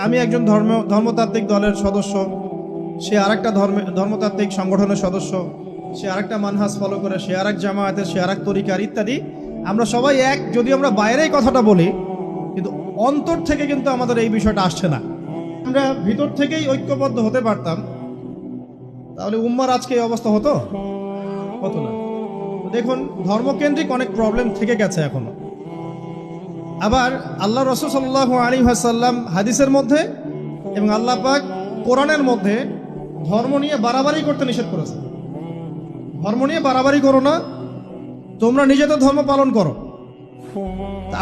আমি একজন ধর্মতাত্ত্বিক দলের সদস্য, সে আরেকটা ধর্মতাত্ত্বিক সংগঠনের সদস্য, সে আরেকটা মানহাজ ফলো করে, সে আরেক জামায়াতের, সে আরেক তরিকার ইত্যাদি। আমরা সবাই এক, যদি আমরা বাইরেই কথাটা বলি, কিন্তু অন্তর থেকে কিন্তু আমাদের এই বিষয়টা আসছে না। আমরা ভিতর থেকেই ঐক্যবদ্ধ হতে পারতাম, তাহলে উম্মার আজকে এই অবস্থা হতো না। দেখুন, ধর্মকেন্দ্রিক অনেক প্রবলেম থেকে গেছে এখনো। আবার আল্লাহ রাসূল সাল্লাল্লাহু আলাইহি ওয়াসাল্লাম হাদিসের মধ্যে এবং আল্লাহ পাক কোরআনের মধ্যে ধর্ম নিয়ে বাড়াবাড়ি করতে নিষেধ করেছে। ধর্ম নিয়ে বাড়াবাড়ি করো না, তোমরা নিজেদের ধর্ম পালন করো।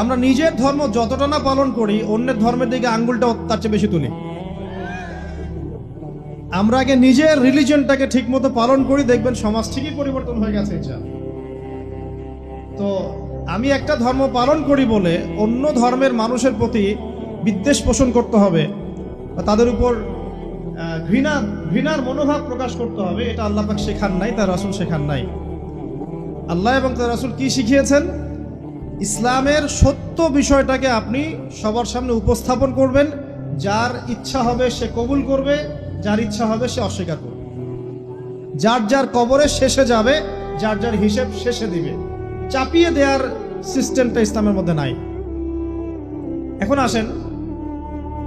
আমরা নিজের ধর্ম যতটা না পালন করি, অন্যের ধর্মের দিকে আঙ্গুলটা তার চেয়ে বেশি তুলি। আমরা আগে নিজের রিলিজিয়নটাকে ঠিক মতো পালন করি, দেখবেন সমাজ ঠিকই পরিবর্তন হয়ে গেছে। তো আমি একটা ধর্ম পালন করি বলে অন্য ধর্মের মানুষের প্রতি বিদ্বেষ পোষণ করতে হবে বা তাদের উপর ঘৃণার মনোভাব প্রকাশ করতে হবে, এটা আল্লাহ পাক শেখান নাই, তার রাসূল শেখান নাই। আল্লাহ এবং তার রাসূল কি শিখিয়েছেন? ইসলামের সত্য বিষয়টাকে আপনি সবার সামনে উপস্থাপন করবেন। যার ইচ্ছা হবে সে কবুল করবে, যার ইচ্ছা হবে সে অস্বীকার করবে। যার যার কবরে শেষে যাবে, যার যার হিসেব শেষে দিবে। চাপিয়ে দেওয়ার সিস্টেমটা ইসলামের মধ্যে নাই। এখন আসেন,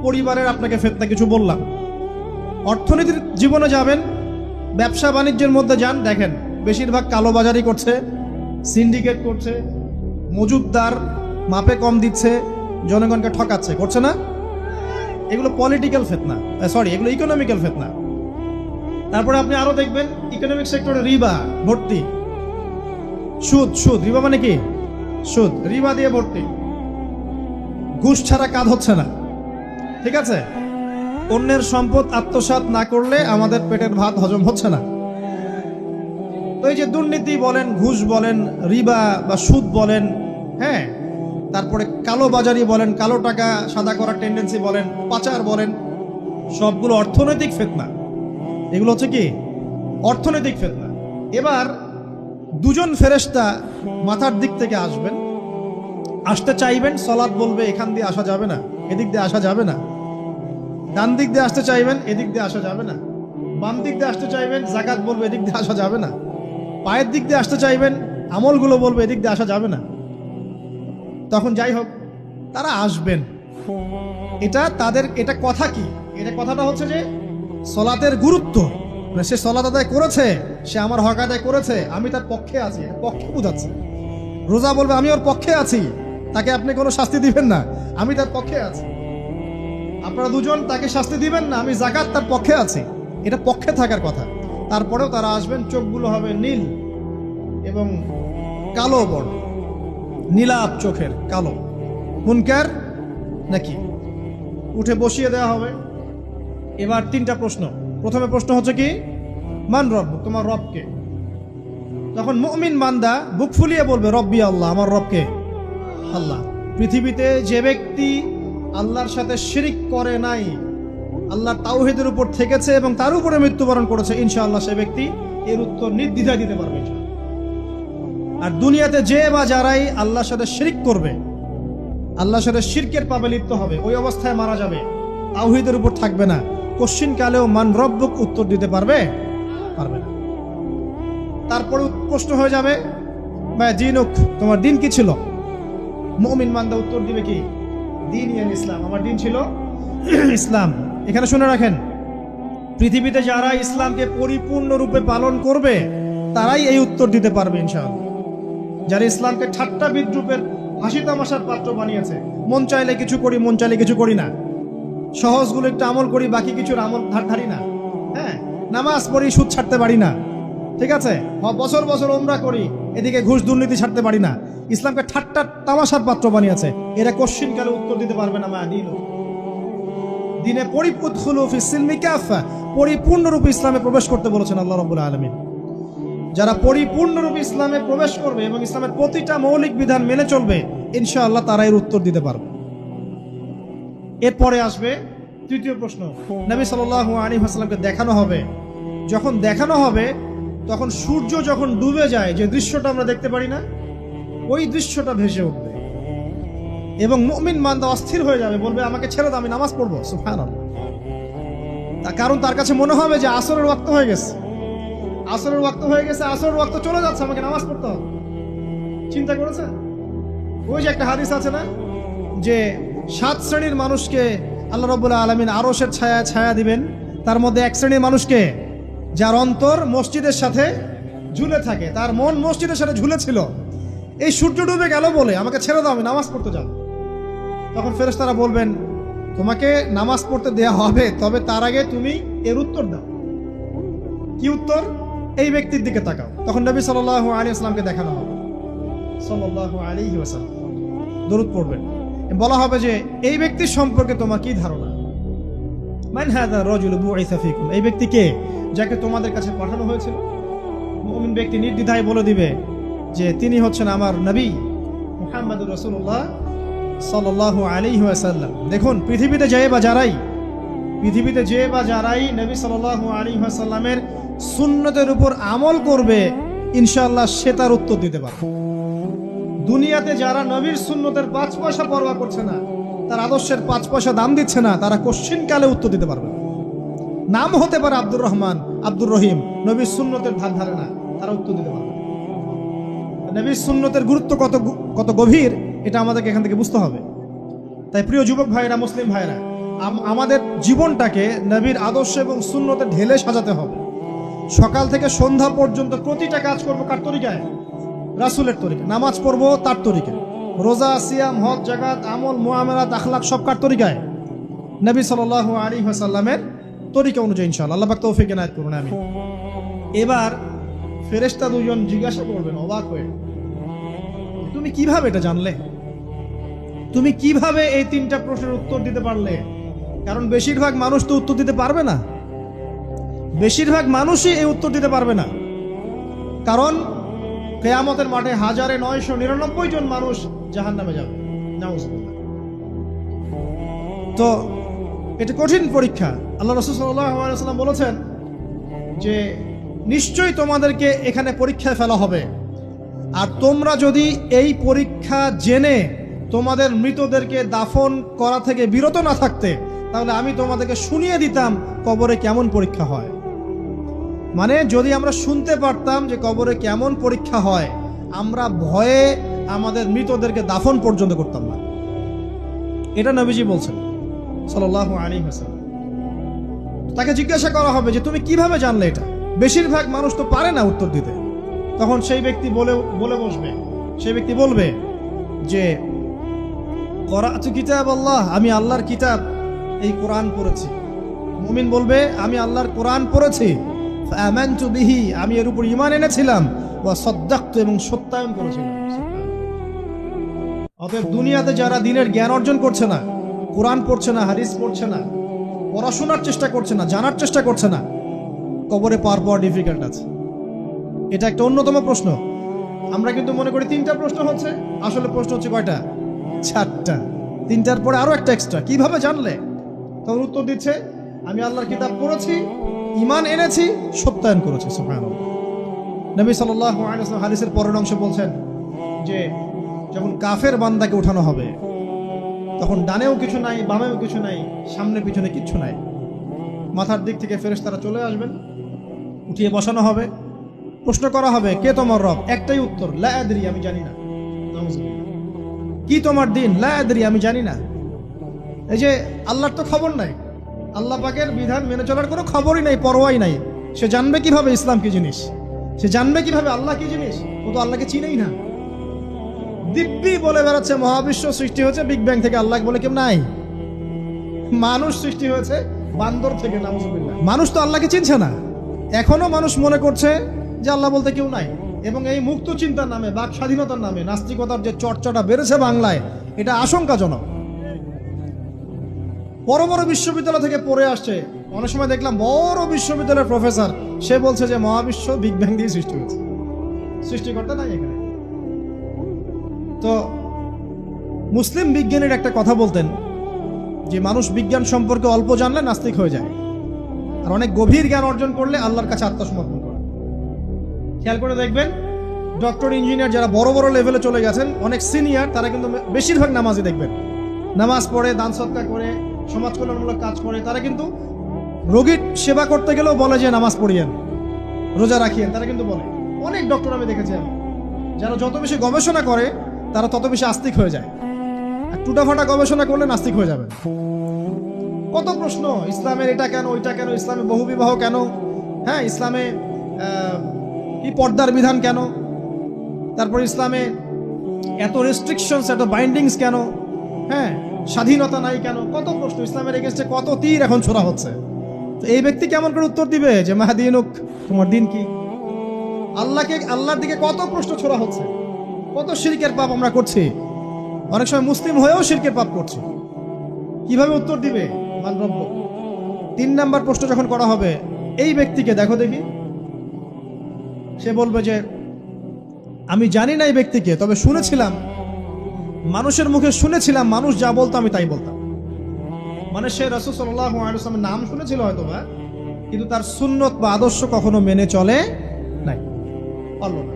পরিবারের আপনাকে ফেতনা কিছু বললাম। অর্থনীতির জীবনে যাবেন, ব্যবসা বাণিজ্যের মধ্যে যান, দেখেন বেশিরভাগ কালোবাজারি করছে, সিন্ডিকেট করছে, মজুদদার মাপে কম দিচ্ছে, জনগণকে ঠকাচ্ছে, করছে না? এগুলো পলিটিক্যাল ফেতনা, এগুলো ইকোনমিক্যাল ফেতনা। তারপরে আপনি আরো দেখবেন ইকোনমিক সেক্টরে রিবা ভর্তি, সুদ। রিবা মানে কি? সুদ, রিবা দিয়ে ভর্তি। ঘুষ ছাড়া কাজ হচ্ছে না, ঠিক আছে? অন্যের সম্পদ আত্মসাৎ না করলে আমাদের পেটের ভাত হজম হচ্ছে না। তো এই যে দুর্নীতি বলেন, ঘুষ বলেন, রিবা বা সুদ বলেন, হ্যাঁ, তারপরে কালো বাজারি বলেন, কালো টাকা সাদা করার টেন্ডেন্সি বলেন, পাচার বলেন, সবগুলো অর্থনৈতিক ফিতনা। এগুলো হচ্ছে কি? অর্থনৈতিক ফিতনা। এবার দুজন ফেরেশতা মাথার দিক থেকে আসতে চাইবেন, সালাত বলবে এখান দিয়ে আসা যাবে না, এদিক দিয়ে আসা যাবে না। ডান দিক দিয়ে আসতে চাইবেন, এদিক দিয়ে আসা যাবে না। বাম দিক দিয়ে আসতে চাইবেন, যাকাত বলবে এদিক দিয়ে আসা যাবে না। পায়ের দিক দিয়ে আসতে চাইবেন, আমলগুলো বলবে এদিক দিয়ে আসা যাবে না। তখন যাই হোক, তারা আসবেন। এটা কথা কি? এটা কথাটা হচ্ছে যে সলাতের গুরুত্ব, মানে সে সলাত আদায় করেছে, সে আমার হক আদায় করেছে, আমি তার পক্ষে আছি, পক্ষে বোঝাচ্ছে। রোজা বলবে আমি ওর পক্ষে আছি, তাকে আপনি কোনো শাস্তি দিবেন না, আমি তার পক্ষে আছি। আপনারা দুজন তাকে শাস্তি দিবেন না, আমি যাকাত তার পক্ষে আছি, এটা পক্ষে থাকার কথা। তারপরেও তারা আসবেন, চোখগুলো হবে নীল এবং কালো বর্ণ, নীলাভ চোখের, কালো। মুনকার নাকি? উঠে বসিয়ে দেওয়া হবে। এবার তিনটা প্রশ্ন। প্রথমে প্রশ্ন হচ্ছে কি? মান রব, তোমার রবকে? তখন মুমিন বান্দা বুক ফুলিয়ে বলবে রব্বি আল্লাহ, আমার রবকে আল্লাহ। পৃথিবীতে যে ব্যক্তি আল্লাহর সাথে শিরিক করে নাই, আল্লাহর তাওহীদের উপর থেকেছে এবং তার উপরে মৃত্যুবরণ করেছে, ইনশাআল্লাহ সে ব্যক্তি এর উত্তর নির্দ্বিধায় দিতে পারবে। আর দুনিয়াতে যে বা যারাই আল্লাহর সাথে শিরিক করবে, আল্লাহর সাথে শিরকের পাবে লিপ্ত হবে, ওই অবস্থায় মারা যাবে, তাওহীদের উপর থাকবে না, কোশ্চিন কালেও মান রব্বুক উত্তর দিতে পারবে না। তারপরে প্রশ্ন হয়ে যাবে বা দিনুক, তোমার দিন কি ছিল? মুমিন বান্দা উত্তর দিবে কি? দিন ইয়াল ইসলাম, আমার দিন ছিল ইসলাম। এখানে শুনে রাখেন, পৃথিবীতে যারা ইসলামকে পরিপূর্ণরূপে পালন করবে তারাই এই উত্তর দিতে পারবে ইনশাআল্লাহ। যারা ইসলামকে ঠাট্টা বিদ্রুপের হাসি তামাশার পাত্র বানিয়েছে, মন চাইলে কিছু করি, মন চাইলে কিছু করি না, সহজগুলো একটু আমল করি, বাকি কিছুর আমল ধারি না, হ্যাঁ, নামাজ পড়ি, সুদ ছাড়তে পারি না, ঠিক আছে, বছর বছর উমরা করি, এদিকে ঘুষ দুর্নীতি ছাড়তে পারি না, ইসলামকে ঠাট্টা তামাশার পাত্র বানিয়েছে, এরা কোশ্চিন কালে উত্তর দিতে পারবে না। মা দিনে পরিপূর্ণরূপে ইসলামে প্রবেশ করতে বলেছেন আল্লাহ রাব্বুল আলামিন। যারা পরিপূর্ণরূপে ইসলামে প্রবেশ করবে এবং ইসলামের প্রতিটা মৌলিক বিধান মেনে চলবে, ইনশাআল্লাহ তারা এর উত্তর দিতে পারবে। এরপরে আসবে তৃতীয় প্রশ্ন। নবী সাল্লাল্লাহু আলাইহি ওয়াসাল্লামকে দেখানো হবে। যখন দেখানো হবে, তখন সূর্য যখন ডুবে যায়, যে দৃশ্যটা আমরা দেখতে পারি না, ওই দৃশ্যটা ভেসে উঠবে। এবং মুমিন বান্দা অস্থির হয়ে যাবে, বলবে আমাকে ছেড়ে দাও, আমি নামাজ পড়বো। সুবহানাল্লাহ। তার কারণ তার কাছে মনে হবে যে আসরের ওয়াক্ত হয়ে গেছে, আসরের ওয়াক্ত হয়ে গেছে, আসরের ওয়াক্ত চলে যাচ্ছে, আমাকে নামাজ পড়তে হবে। চিন্তা করেছেন? ওই যে একটা হাদিস আছে না, যে 7 শ্রেণীর মানুষকে আল্লাহ রাব্বুল আলামিন আরশের ছায়ায় ছায়া দিবেন, তার মধ্যে এক শ্রেণীর মানুষকে যার অন্তর মসজিদের সাথে ঝুলে থাকে, তার মন মসজিদের সাথে ঝুলে ছিল, এই সূর্য ডুবে গেল বলে আমাকে ছেড়ে দাও, আমি নামাজ পড়তে যাব। তখন ফেরেশতারা বলবেন তোমাকে নামাজ পড়তে দেয়া হবে, তবে তার আগে তুমি এর উত্তর দাও। কি উত্তর? এই ব্যক্তির দিকে তাকাও। তখন নবী সাল্লাল্লাহু আলাইহি ওয়াসাল্লামকে দেখানো হবে, সাল্লাল্লাহু আলাইহি ওয়াসাল্লাম দরুদ পড়বেন। বলা হবে যে এই ব্যক্তির সম্পর্কে তোমার কি ধারণা? মান হাযা রাজুলু বুইসা ফীকুম, এই ব্যক্তি কে, যাকে তোমাদের কাছে পাঠানো হয়েছিল? মুমিন ব্যক্তি নির্দ্বিধায় বলে দিবে যে তিনি হচ্ছেন আমার নবী মুহাম্মদুর রাসূলুল্লাহ সাল্লাল্লাহু আলাইহি ওয়াসাল্লাম। দেখুন, পৃথিবীতে যে বা যারাই নবী সাল্লাল্লাহু আলাইহি ওয়াসাল্লামের সুন্নতের উপর আমল করবে, ইনশাআল্লাহ সে তার উত্তর দিতে পারবে। দুনিয়াতে যারা নবীর সুন্নতের 5 পয়সা পরোয়া করছে না, তার আদর্শের 5 পয়সা দাম দিচ্ছে না, তারা কোশ্চিনকালে উত্তর দিতে পারবে না। নাম হতে পারে আব্দুর রহমান, আব্দুর রহিম, নবীর সুন্নতের ধার ধারে না, তারা উত্তর দিতে পারবে না। নবীর সুন্নতের গুরুত্ব কত গভীর, এটা আমাদেরকে এখান থেকে বুঝতে হবে। তাই প্রিয় যুবক ভাইরা, মুসলিম ভাইরা, আমাদের জীবনটাকে নবীর আদর্শ এবং সুন্নতে ঢেলে সাজাতে হবে। সকাল থেকে সন্ধ্যা পর্যন্ত প্রতিটা কাজ করবো কার তরিকায়? রাসূলের তরিকা। নামাজ পড়বো তার তরিকায়, রোজা, সিয়াম, হজ, জাকাত, আমল, মুআমালাত, আখলাক সব কার তরিকায়? নবী সাল্লাল্লাহু আলাইহি ওয়াসাল্লামের তরিকা অনুযায়ী ইনশাআল্লাহ। আল্লাহ পাক তৌফিক এনায়েত করুন, আমিন। এবার ফেরেশতা দুজন জিজ্ঞাসা করবেন অবাক হয়ে, তুমি কিভাবে এটা জানলে? তুমি কিভাবে এই 3টা প্রশ্নের উত্তর দিতে পারলে? কারণ বেশিরভাগ মানুষ তো উত্তর দিতে পারবে না, বেশিরভাগ মানুষই এই উত্তর দিতে পারবে না। কারণ কিয়ামতের মাঠে 1999 জন মানুষ জাহান্নামে যাবে, নাউজুবিল্লাহ। তো এটা কঠিন পরীক্ষা। আল্লাহ রাসূল সাল্লাল্লাহু আলাইহি ওয়াসাল্লাম বলেছেন যে নিশ্চয়ই তোমাদেরকে এখানে পরীক্ষায় ফেলা হবে, আর তোমরা যদি এই পরীক্ষা জেনে তোমাদের মৃতদেরকে দাফন করা থেকে বিরত না থাকতে, তাহলে আমি তোমাদেরকে শুনিয়ে দিতাম কবরে কেমন পরীক্ষা হয়। মানে যদি আমরা শুনতে পারতাম যে কবরে কেমন পরীক্ষা হয়, আমরা ভয়ে আমাদের মৃতদেরকে দাফন পর্যন্ত করতাম না। এটা নবীজি বলছেন সাল্লাল্লাহু আলাইহি ওয়াসাল্লাম। তাকে জিজ্ঞাসা করা হবে যে তুমি কিভাবে জানলে এটা? বেশিরভাগ মানুষ তো পারে না উত্তর দিতে। তখন সেই ব্যক্তি বলে বসবে, সেই ব্যক্তি বলবে যে করাতু কিতাব আল্লাহ, আমি আল্লাহর কিতাব এই কোরআন পড়েছি। মুমিন বলবে আমি আল্লাহর কোরআন পড়েছি, ফাআমানতু বিহি, আমি এর উপর ঈমান এনেছিলাম, ওয়া সাদ্দাকতু, এবং সত্যায়ন করেছিলাম। অতএব দুনিয়াতে যারা দ্বীনের জ্ঞান অর্জন করছে না, কোরআন পড়ছে না, হাদিস পড়ছে না, পড়াশোনার চেষ্টা করছে না, জানার চেষ্টা করছে না, কবরে পাওয়ার ডিফিকাল্ট আছে। এটা একটা অন্যতম প্রশ্ন। আমরা কিন্তু মনে করি 3টা প্রশ্ন হচ্ছে, আসলে প্রশ্ন হচ্ছে কয়টা? 4টা। 3টার পরে আরো একটা এক্সট্রা। কিভাবে জানলে? তখন উত্তর দিচ্ছে আমি আল্লাহর কিতাব পড়েছি, ঈমান এনেছি, সত্যায়ন করেছি। সুবহানাল্লাহ। নবী সাল্লাল্লাহু আলাইহি ওয়াসাল্লাম হাদিসের পরের অংশে বলছেন যে যখন কাফের বান্দাকে উঠানো হবে, তখন ডানেও কিছু নাই, বামেও কিছু নাই, সামনে পিছনে কিচ্ছু নাই। মাথার দিক থেকে ফেরেশতারা চলে আসবেন, উঠিয়ে বসানো হবে, প্রশ্ন করা হবে কে তোমার রব? একটাই উত্তর, লা আদরি, আমি জানি না। কি তোমার দিন? লা আদরি, আমি জানি না। এই যে আল্লাহর তো খবর নাই, আল্লাহ পাকের বিধান মেনে চলার কোনো খবরই নাই, পরোয়াই নাই। সে জানবে কিভাবে ইসলাম কি জিনিস? সে জানবে কিভাবে আল্লাহ কি জিনিস? ও তো আল্লাহকে চিনেই না। দিব্যি বলে বেড়াচ্ছে মহাবিশ্ব সৃষ্টি হয়েছে বিগ ব্যাং থেকে, আল্লাহ বলে কেউ নাই। মানুষ সৃষ্টি হয়েছে বান্দর থেকে, নাউজুবিল্লাহ। মানুষ তো আল্লাহকে চিনছে না। এখনো মানুষ মনে করছে যে আল্লাহ বলতে কেউ নাই। এবং এই মুক্ত চিন্তার নামে, বাক স্বাধীনতার নামে নাস্তিকতার যে চর্চাটা বেড়েছে বাংলায়, এটা আশঙ্কাজনক। বড় বড় বিশ্ববিদ্যালয় থেকে পড়ে আসছে, অনেক সময় দেখলাম বড় বিশ্ববিদ্যালয়ের প্রফেসর, সে বলছে যে মহাবিশ্ব বিগ ব্যাং দিয়ে সৃষ্টি হয়েছে, সৃষ্টিকর্তা নাই এখানে। তো মুসলিম বিজ্ঞানীর একটা কথা বলতেন যে মানুষ বিজ্ঞান সম্পর্কে অল্প জানলে নাস্তিক হয়ে যায়, আর অনেক গভীর জ্ঞান অর্জন করলে আল্লাহর কাছে আত্মসমর্পণ করে। খেয়াল করে দেখবেন, ডক্টর ইঞ্জিনিয়ার যারা বড় বড় লেভেলে চলে গেছেন, অনেক সিনিয়র, তারা কিন্তু বেশিরভাগ নামাজি দেখবেন, নামাজ পড়ে, দান সৎকার করে, সমাজ কল্যাণমূলক কাজ করে। তারা কিন্তু রোগীর সেবা করতে গেলেও বলে যে নামাজ পড়িয়েন, রোজা রাখিয়েন, তারা কিন্তু বলে। অনেক ডক্টর আমি দেখেছি, যারা যত বেশি গবেষণা করে তারা তত বেশি আস্তিক হয়ে যায়। আর টুটাফাটা গবেষণা করলে নাস্তিক হয়ে যাবে। কত প্রশ্ন, ইসলামের এটা কেন, ওইটা কেন, ইসলামে বহুবিবাহ কেন, হ্যাঁ ইসলামে কি পর্দার বিধান কেন, তারপর ইসলামে এত রেস্ট্রিকশনস, এত বাইন্ডিংস কেন, হ্যাঁ স্বাধীনতা নাই কেন, কত প্রশ্ন। ইসলামের এগেনস্টে কত তীর এখন ছোড়া হচ্ছে। তো এই ব্যক্তি কেমন করে উত্তর দিবে যে মাহাদিনুক, তোমার দিন কি? আল্লাহর দিকে কত প্রশ্ন ছোড়া হচ্ছে, কত শিরকের পাপ আমরা করছি, অনেক সময় মুসলিম হয়েও শিরকের পাপ করছি। কিভাবে উত্তর দিবে মানরব্য? 3 নাম্বার প্রশ্ন যখন করা হবে, এই ব্যক্তিকে দেখো দেখি, সে বলবে যে আমি জানি না এই ব্যক্তিকে, তবে শুনেছিলাম, মানুষের মুখে শুনেছিলাম, মানুষ যা বলতো আমি তাই বলতাম। মানে সে রাসূল সাল্লাল্লাহু আলাইহি ওয়াসাল্লামের নাম শুনেছিল হয়তো বা, কিন্তু তার সুন্নত বা আদর্শ কখনো মেনে চলে নাই, পারল না।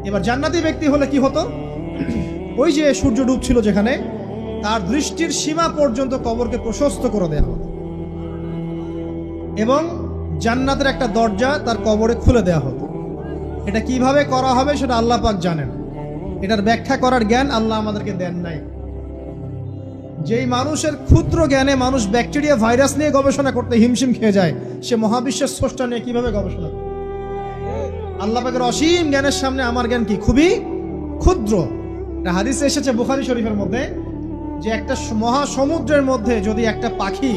এবার জান্নাতি ব্যক্তি হলে কি হতো? ওই যে সূর্য ডুবছিল যেখানে, তার দৃষ্টির সীমা পর্যন্ত কবরকে প্রশস্ত করে দেওয়া হতো, এবং জান্নাতের একটা দরজা তার কবরে খুলে দেওয়া হতো। এটা কিভাবে করা হবে সেটা আল্লাহ পাক জানেন, এটার ব্যাখ্যা করার জ্ঞান আল্লাহ আমাদেরকে দেন নাই। যেই মানুষের ক্ষুদ্র জ্ঞানে মানুষ ব্যাকটেরিয়া ভাইরাস নিয়ে গবেষণা করতে হিমশিম খেয়ে যায়, সে মহাবিশ্বের স্রষ্টা নিয়ে কিভাবে গবেষণা করে? আল্লাহ পাকের অসীম জ্ঞানের সামনে আমার জ্ঞান কি? খুবই ক্ষুদ্র। হাদিসে এসেছে বুখারী শরীফের মধ্যে, যে একটা মহাসমুদ্রের মধ্যে যদি একটা পাখি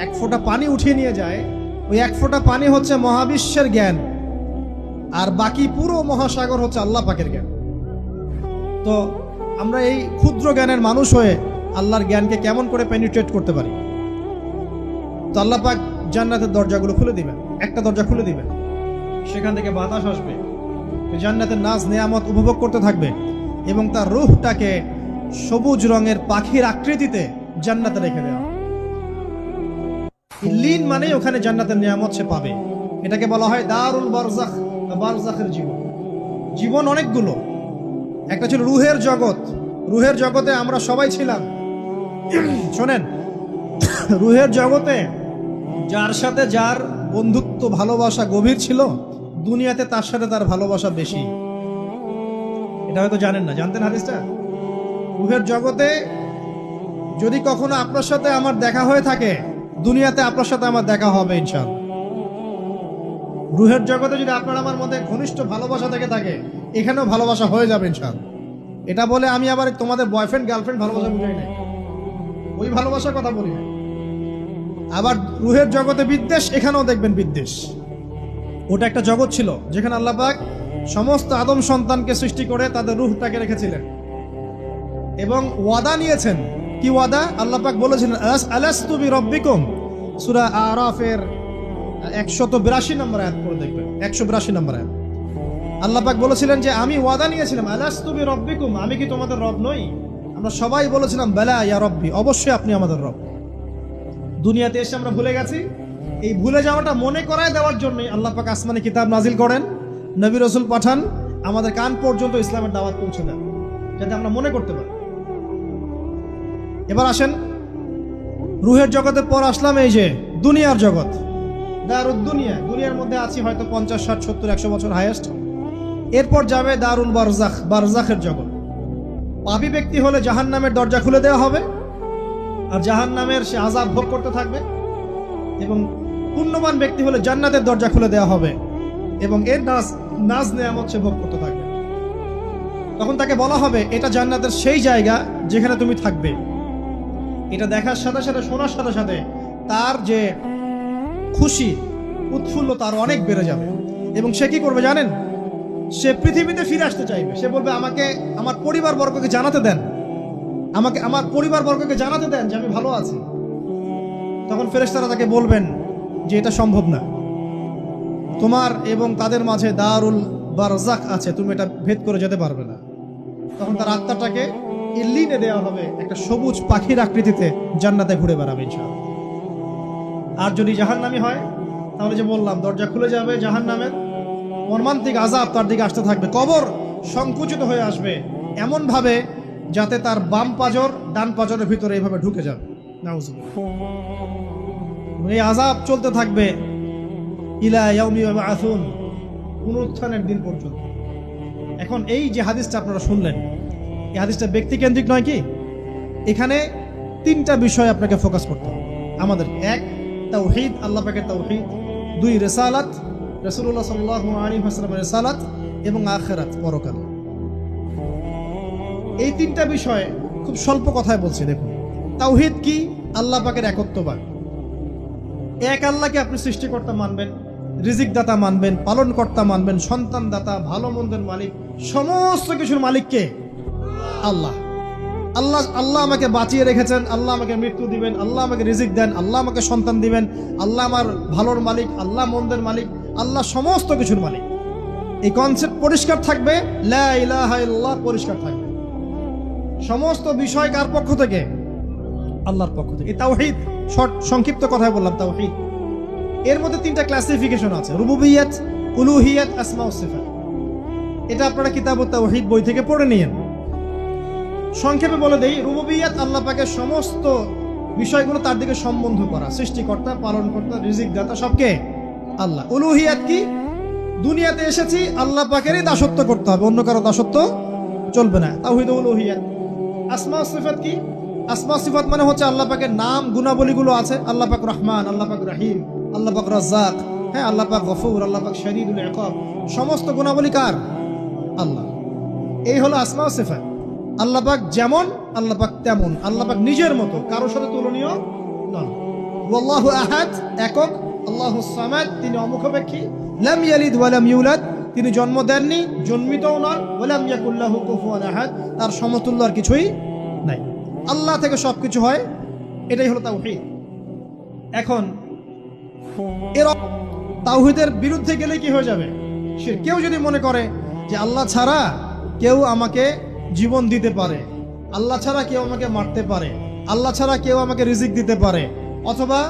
1 ফোঁটা পানি উঠিয়ে নিয়ে যায়, ওই 1 ফোঁটা পানি হচ্ছে মহাবিশ্বের জ্ঞান, আর বাকি পুরো মহাসাগর হচ্ছে আল্লাহ পাকের জ্ঞান। তো আমরা এই ক্ষুদ্র জ্ঞানের মানুষ হয়ে আল্লাহর জ্ঞানকে কেমন করে পেনিট্রেট করতে পারি? তো আল্লাহ পাক জান্নাতের দরজাগুলো খুলে দিবেন, একটা দরজা খুলে দিবেন, সেখান থেকে বাতাস আসবে, জান্নাতের নাজ নেয়ামত উপভোগ করতে থাকবে, এবং তার রূহটাকে সবুজ রঙের পাখির আকৃতিতে জান্নাতে রেখে দেওয়া। ইল্লিন মানে ওখানে জান্নাতের নিয়ামত সে পাবে। এটাকে বলা হয় দারুল বারজাখ, বারজাখের জীবন। জীবন অনেকগুলো, একটা ছিল রুহের জগৎ। রুহের জগতে আমরা সবাই ছিলাম। শোনেন, রুহের জগতে যার সাথে যার বন্ধুত্ব ভালোবাসা গভীর ছিল, দুনিয়াতে তার সাথে তার ভালোবাসা বেশি। এটা হয়তো জানেন না, জানতেন হাদিসটা? রুহের জগতে যদি কখনো আপনার সাথে আমার দেখা হয়ে থাকে, দুনিয়াতে আপনার সাথে আমার দেখা হবে ইনশাআল্লাহ। রুহের জগতে যদি আপনার আমার মধ্যে ঘনিষ্ঠ ভালোবাসা থেকে থাকে, এখানেও ভালোবাসা হয়ে যাবে ইনশাআল্লাহ। এটা বলে আমি আবার তোমাদের বয়ফ্রেন্ড গার্লফ্রেন্ড ভালোবাসা বুঝাই নাই, ওই ভালোবাসার কথা বলি না। আবার রুহের জগতে বিদ্বেষ, এখানেও দেখবেন বিদ্বেষ। ওটা একটা জগৎ ছিল যেখানে আল্লাহ পাক সমস্ত আদম সন্তানকে সৃষ্টি করে তাদের রুহটাকে রেখেছিলেন, এবং ওয়াদা নিয়েছেন। কি ওয়াদা? আল্লাহ পাক বলেছিলেন আলাস্তু বিরাব্বিকুম, সূরা আরাফের 182 নম্বর আয়াত পড়ে দেখবেন, 182 নম্বর আয়াত। আল্লাহ পাক বলেছিলেন যে আমি ওয়াদা নিয়েছিলাম, আলাস্তু বিরাব্বিকুম, আমি কি তোমাদের রব নই? আমরা সবাই বলেছিলাম বালা ইয়া রব্বি, অবশ্যই আপনি আমাদের রব। দুনিয়াতে এসে আমরা ভুলে গেছি। এই ভুলে যাওয়াটা মনে করায় দেওয়ার জন্যই আল্লাহ পাক আসমানে কিতাব নাজিল করেন, নবী রাসূল পাঠান, আমাদের কান পর্যন্ত ইসলামের দাওয়াত পৌঁছে দেন, যাতে আমরা মনে করতে পারি। এবার আসেন রুহের জগতের পর আসলাম এই যে দুনিয়ার জগৎ, দারুদ দুনিয়া। দুনিয়ার মধ্যে আছি হয়তো 50, 60, 70, 100 বছর হাইয়েস্ট। এরপর যাবে দারুল বারজাখ, বারজাখের জগৎ। পাপী ব্যক্তি হলে জাহান্নামের দরজা খুলে দেওয়া হবে, আর জাহান্নামের সে আযাব ভোগ করতে থাকবে, এবং পুণ্যবান ব্যক্তি হলে জান্নাতের দরজা খুলে দেওয়া হবে, এবং এর নাজ নেয়ামত সে ভোগ করতে থাকবে। তখন তাকে বলা হবে এটা জান্নাতের সেই জায়গা যেখানে তুমি থাকবে। এটা দেখার সাথে সাথে, শোনার সাথে সাথে তার যে খুশি, উৎফুল্ল তার অনেক বেড়ে যাবে, এবং সে কি করবে জানেন? সে পৃথিবীতে ফিরে আসতে চাইবে। সে বলবে আমাকে আমার পরিবার বর্গকে জানাতে দেন, আমাকে আমার পরিবার বর্গকে জানাতে দেন যে আমি ভালো আছি। তখন ফেরেশতারা তাকে বলবেন যে এটা সম্ভব না, তোমার এবং তাদের মাঝে দারুল বারজাখ আছে, তুমি এটা ভেদ করে যেতে পারবে না। তখন তার আত্মাটাকে ইল্লিনে দেওয়া হবে, একটা সবুজ পাখির আকৃতিতে জান্নাতে ঘুরে বেড়াবে ইনশাআল্লাহ। আর যদি জাহান্নামী হয়, তাহলে যে বললাম দরজা খুলে যাবে জাহান্নামের, মর্মান্তিক আযাব তার দিকে আসতে থাকবে, কবর সংকুচিত হয়ে আসবে এমন ভাবে যাতে তার বাম পাজর ডান পাজরের ভিতরে এইভাবে ঢুকে যাবে। নাউযুবিল্লাহ। এই আযাব চলতে থাকবে ইলা ইয়াউমি ইউবআসুন, পুনরুত্থানের দিন পর্যন্ত। এখন এই যে হাদিসটা আপনারা শুনলেন, এই হাদিসটা ব্যক্তিকেন্দ্রিক নয় কি? এখানে তিনটা বিষয় আপনাকে ফোকাস করতে হবে আমাদের। এক, তাওহীদ, আল্লাহ পাকের তাওহীদ। দুই, রিসালাত, রাসূলুল্লাহ সাল্লাল্লাহু আলাইহি ওয়াসাল্লামের রিসালাত। এবং আখিরাত, পরকাল। এই তিনটা বিষয় খুব স্বল্প কথায় বলছি। দেখুন, তাওহীদ কি? আল্লাহ পাকের একত্ববাদ। এক আল্লাহকে আপনি সৃষ্টিকর্তা মানবেন, রিজিক দাতা মানবেন, পালন কর্তা মানবেন, সন্তান দাতা, ভালো মন্দের মালিক, সমস্ত কিছুর মালিককে আল্লাহ। আল্লাহ আল্লাহ আমাকে বাঁচিয়ে রেখেছেন, আল্লাহ আমাকে মৃত্যু দিবেন, আল্লাহ আমাকে রিজিক দেন, আল্লাহ আমাকে সন্তান দিবেন, আল্লাহ আমার ভালোর মালিক, আল্লাহ মন্দের মালিক, আল্লাহ সমস্ত কিছুর মালিক। এই কনসেপ্ট পরিষ্কার থাকবে, লা ইলাহা ইল্লাল্লাহ পরিষ্কার থাকবে। সমস্ত বিষয় কার পক্ষ থেকে? আল্লাহর পক্ষ থেকে। এই তাওহীদ, শর্ট সংক্ষিপ্ত কথায় বললাম তাওহীদ। এর মধ্যে তিনটা ক্লাসিফিকেশন আছে: রুবুবিয়্যাত, উলুহিয়্যাত, আসমা ও সিফাত। এটা আপনারা কিতাবুত তাওহীদ বই থেকে পড়ে নিয়েন। সংক্ষেপে বলে দেই, রুবুবিয়্যাত আল্লাহ পাকের সমস্ত বিষয়গুলো তার দিকে সম্বন্ধ করা, সৃষ্টিকর্তা, পালনকর্তা, রিজিক দাতা সবকে আল্লাহ। উলুহিয়্যাত কি? দুনিয়াতে এসেছি আল্লাহ পাকেরই দাসত্ব করতে হবে, অন্য কারো দাসত্ব চলবে না, তাওহীদ উলুহিয়্যাত। আসমা ও সিফাত কি? আসমা সিফাত মানে হচ্ছে আল্লাহ পাকের নাম গুণাবলীগুলো আছে। আল্লাহ পাক রহমান, আল্লাহ পাক রহিম, আল্লাহ পাক রাজ্জাক, হ্যাঁ, আল্লাহ পাক গফুর, আল্লাহ পাক শদীদুল ইকাব। সমস্ত গুণাবলী কার? আল্লাহ। এই হলো আসমা সিফাত। আল্লাহ পাক যেমন, আল্লাহ পাক তেমন, আল্লাহ পাক নিজের মতো, কারোর সাথে তুলনীয় নন। আল্লাহু আহাদ, একক। আল্লাহুস সামাদ, তিনি অমুখাপেক্ষী। লাম ইয়ালিদ ওয়া লাম ইউলাদ, তিনি জন্ম দেননি, জন্মিতও নন। ওয়া লাম ইয়াকুল লাহু কুফুয়ান আহাদ, তার সমতুল্য আর কিছুই নাই। আল্লাহ থেকে সবকিছু হয়, এটাই হলো তাওহীদ। এখন এর তাওহীদের বিরুদ্ধে গেলে কি হয়ে যাবে? শিরক। কেউ যদি মনে করে যে আল্লাহ ছাড়া কেউ আমাকে জীবন দিতে পারে, আল্লাহ ছাড়া কেউ আমাকে মারতে পারে, আল্লাহ ছাড়া কেউ আমাকে রিজিক দিতে পারে, অথবা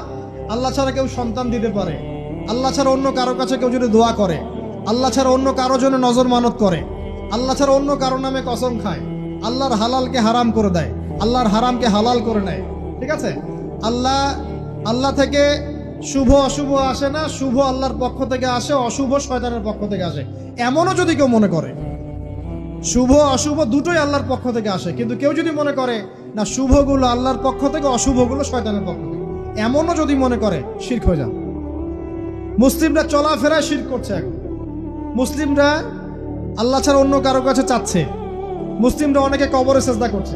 আল্লাহ ছাড়া কেউ সন্তান দিতে পারে, আল্লাহ ছাড়া অন্য কারো কাছে কেউ যদি দোয়া করে, আল্লাহ ছাড়া অন্য কারো জন্য নজর মানত করে, আল্লাহ ছাড়া অন্য কারো নামে কসম খায়, আল্লাহর হালালকে হারাম করে দেয়, আল্লাহর হারামকে হালাল করে নেয়, ঠিক আছে? আল্লাহ থেকে শুভ অশুভ আসে না, শুভ আল্লাহর পক্ষ থেকে আসে, অশুভ শয়তানের পক্ষ থেকে আসে, এমনও যদি কেউ মনে করে, শুভ অশুভ দুটোই আল্লাহর পক্ষ থেকে আসে, কিন্তু কেউ যদি মনে করে না শুভগুলো আল্লাহর পক্ষ থেকে, অশুভগুলো শয়তানের পক্ষ থেকে, এমনও যদি মনে করে, শিরক হয়ে যাবে। মুসলিমরা চলাফেরায় শিরক করছে। এখন মুসলিমরা আল্লাহ ছাড়া অন্য কারো কাছে চাচ্ছে, মুসলিমরা অনেকে কবরে সেজদা করছে,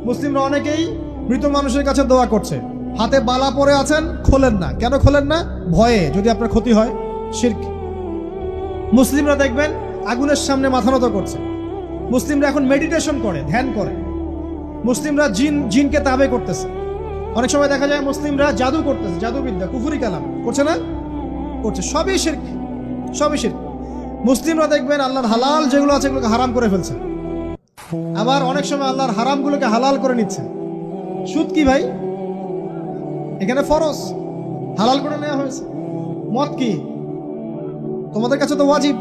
মুসলিমরা অনেকেই মৃত মানুষের কাছে দোয়া করছে, হাতে বালা পরে আছেন, খোলেন না। কেন খোলেন না? ভয়ে যদি আপনার ক্ষতি হয়, শিরক। মুসলিমরা দেখবেন আগুনের সামনে মাথা নত করছে, মুসলিমরা এখন মেডিটেশন করে, ধ্যান করে, মুসলিমরা জিনকে তাবে করতেছে। অনেক সময় দেখা যায় মুসলিমরা জাদু করতেছে, জাদুবিদ্যা, কুফরি কালাম করছে না? করছে। সবই শিরক, সবই শিরক। মুসলিমরা দেখবেন আল্লাহর হালাল যেগুলো আছে এগুলোকে হারাম করে ফেলছে, আবার অনেক সময় আল্লাহর হারামগুলোকে হালাল করে নিচ্ছে। সুদ কি ভাই? এখানে ফরজ, হালাল করে নেওয়া হয়েছে। মদ কি? তোমাদের কাছে তো ওয়াজিব,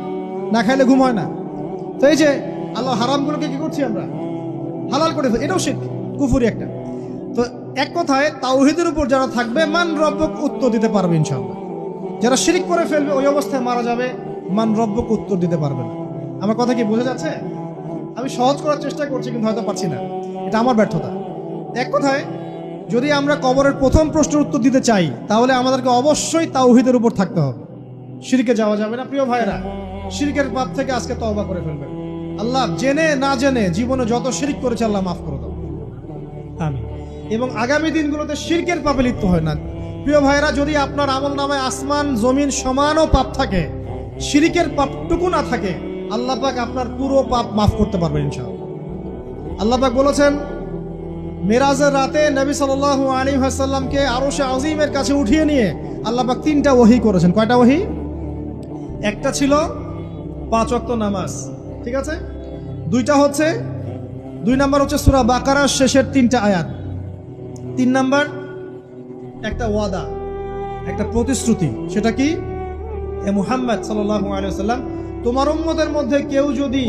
না খাইলে ঘুম হয় না। তো এই যে আল্লাহ হারামগুলোকে কি করছি আমরা? হালাল করে ফেলছি, এটাও শিরক, কুফরি একটা। তো এক কথায় তাওহীদের উপর যারা থাকবে, মান রব্বক উত্তর দিতে পারবে ইনশাআল্লাহ। যারা শিরক করে ফেলবে ওই অবস্থায় মারা যাবে, মান রব্বক উত্তর দিতে পারবে না। আমার কথা কি বোঝা যাচ্ছে? আমি সহজ করার চেষ্টা করছি, কিন্তু হয়তো পারছি না, এটা আমার ব্যর্থতা। এক কথায় যদি আমরা কবরের প্রথম প্রশ্নের উত্তর দিতে চাই, তাহলে আমাদেরকে অবশ্যই তাওহীদের উপর থাকতে হবে, শিরকে যাওয়া যাবে না। প্রিয় ভাইরা, শিরকের পাপ থেকে আজকে তওবা করে ফেলবেন। আল্লাহ জেনে না জেনে জীবনে যত শিরক করেছে আল্লাহ মাফ করে দাও, আমিন। এবং আগামী দিনগুলোতে শিরকের পাপে লিপ্ত হয় না। প্রিয় ভাইরা, যদি আপনার আমল নামায় আসমান জমিন সমানও পাপ থাকে, শিরকের পাপটুকু না থাকে, আল্লাহ পাক আপনার পুরো পাপ মাফ করতে পারবেন ইনশাআল্লাহ। আল্লাহ পাক বলেছেন, মেরাজের রাতে নবী সাল্লাল্লাহু আলাইহি ওয়াসাল্লামকে আরশে আজিমের কাছে উঠিয়ে নিয়ে আল্লাহ পাক 3টা ওহী করেছেন। কয়টা ওহী? একটা ছিল 5 ওয়াক্ত নামাজ, ঠিক আছে? 2 নাম্বার হচ্ছে সূরা বাকারার শেষের 3টা আয়াত। 3 নাম্বার একটা ওয়াদা, একটা প্রতিশ্রুতি। সেটা কি? এ মুহাম্মদ সাল্লাল্লাহু আলাইহি ওয়াসাল্লাম, তোমার উম্মতের মধ্যে কেউ যদি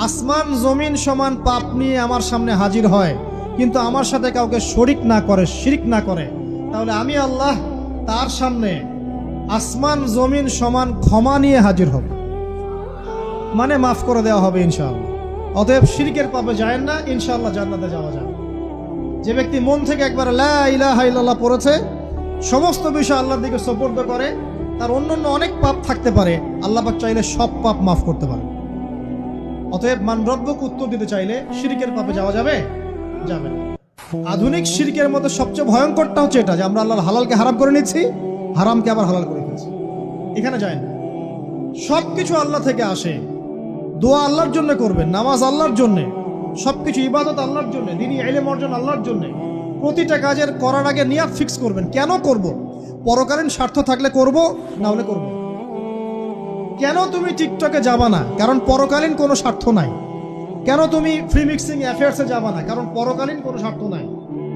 আসমান জমিন সমান পাপ নিয়ে আমার সামনে হাজির হয়, কিন্তু আমার সাথে কাউকে শরিক না করে, শিরক না করে, তাহলে আমি আল্লাহ তার সামনে আসমান জমিন সমান ক্ষমা নিয়ে হাজির হব, মানে মাফ করে দেওয়া হবে ইনশাআল্লাহ। অতএব শিরকের পাপে যায় না, ইনশাআল্লাহ জান্নাতে যাওয়া যায়। যে ব্যক্তি মন থেকে একবার লা ইলাহা ইল্লাল্লাহ পড়েছে, সমস্ত বিষয় আল্লাহর দিকে সুপর্দ করে, তার অন্যান্য অনেক পাপ থাকতে পারে, আল্লাহ পাক চাইলে সব পাপ মাফ করতে পারে। অতএব মান রব্বুক উত্তর দিতে চাইলে শিরকের পাপে যাওয়া যাবে যাবে না। আধুনিক শিরকের মধ্যে সবচেয়ে ভয়ঙ্করটা হচ্ছে এটা, যে আমরা আল্লাহর হালালকে হারাম করে নিচ্ছি, হারামকে আবার হালাল করে ফেলছি। এখানে যায় না। সবকিছু আল্লাহ থেকে আসে। দোয়া আল্লাহর জন্য করবেন, নামাজ আল্লাহর জন্য, সবকিছু ইবাদত আল্লাহর জন্য, দ্বীনি ইলম অর্জন আল্লাহর জন্য। প্রতিটা কাজের করার আগে নিয়াত ফিক্স করবেন, কেন করব? পরকালীন স্বার্থ থাকলে করব, না হলে করব। কেন তুমি টিকটকে যাবা না? কারণ পরকালীন কোনো স্বার্থ নাই। কেন তুমি ফ্রি মিক্সিং অ্যাফেয়ার্সে যাবা না? কারণ পরকালীন কোনো স্বার্থ নাই।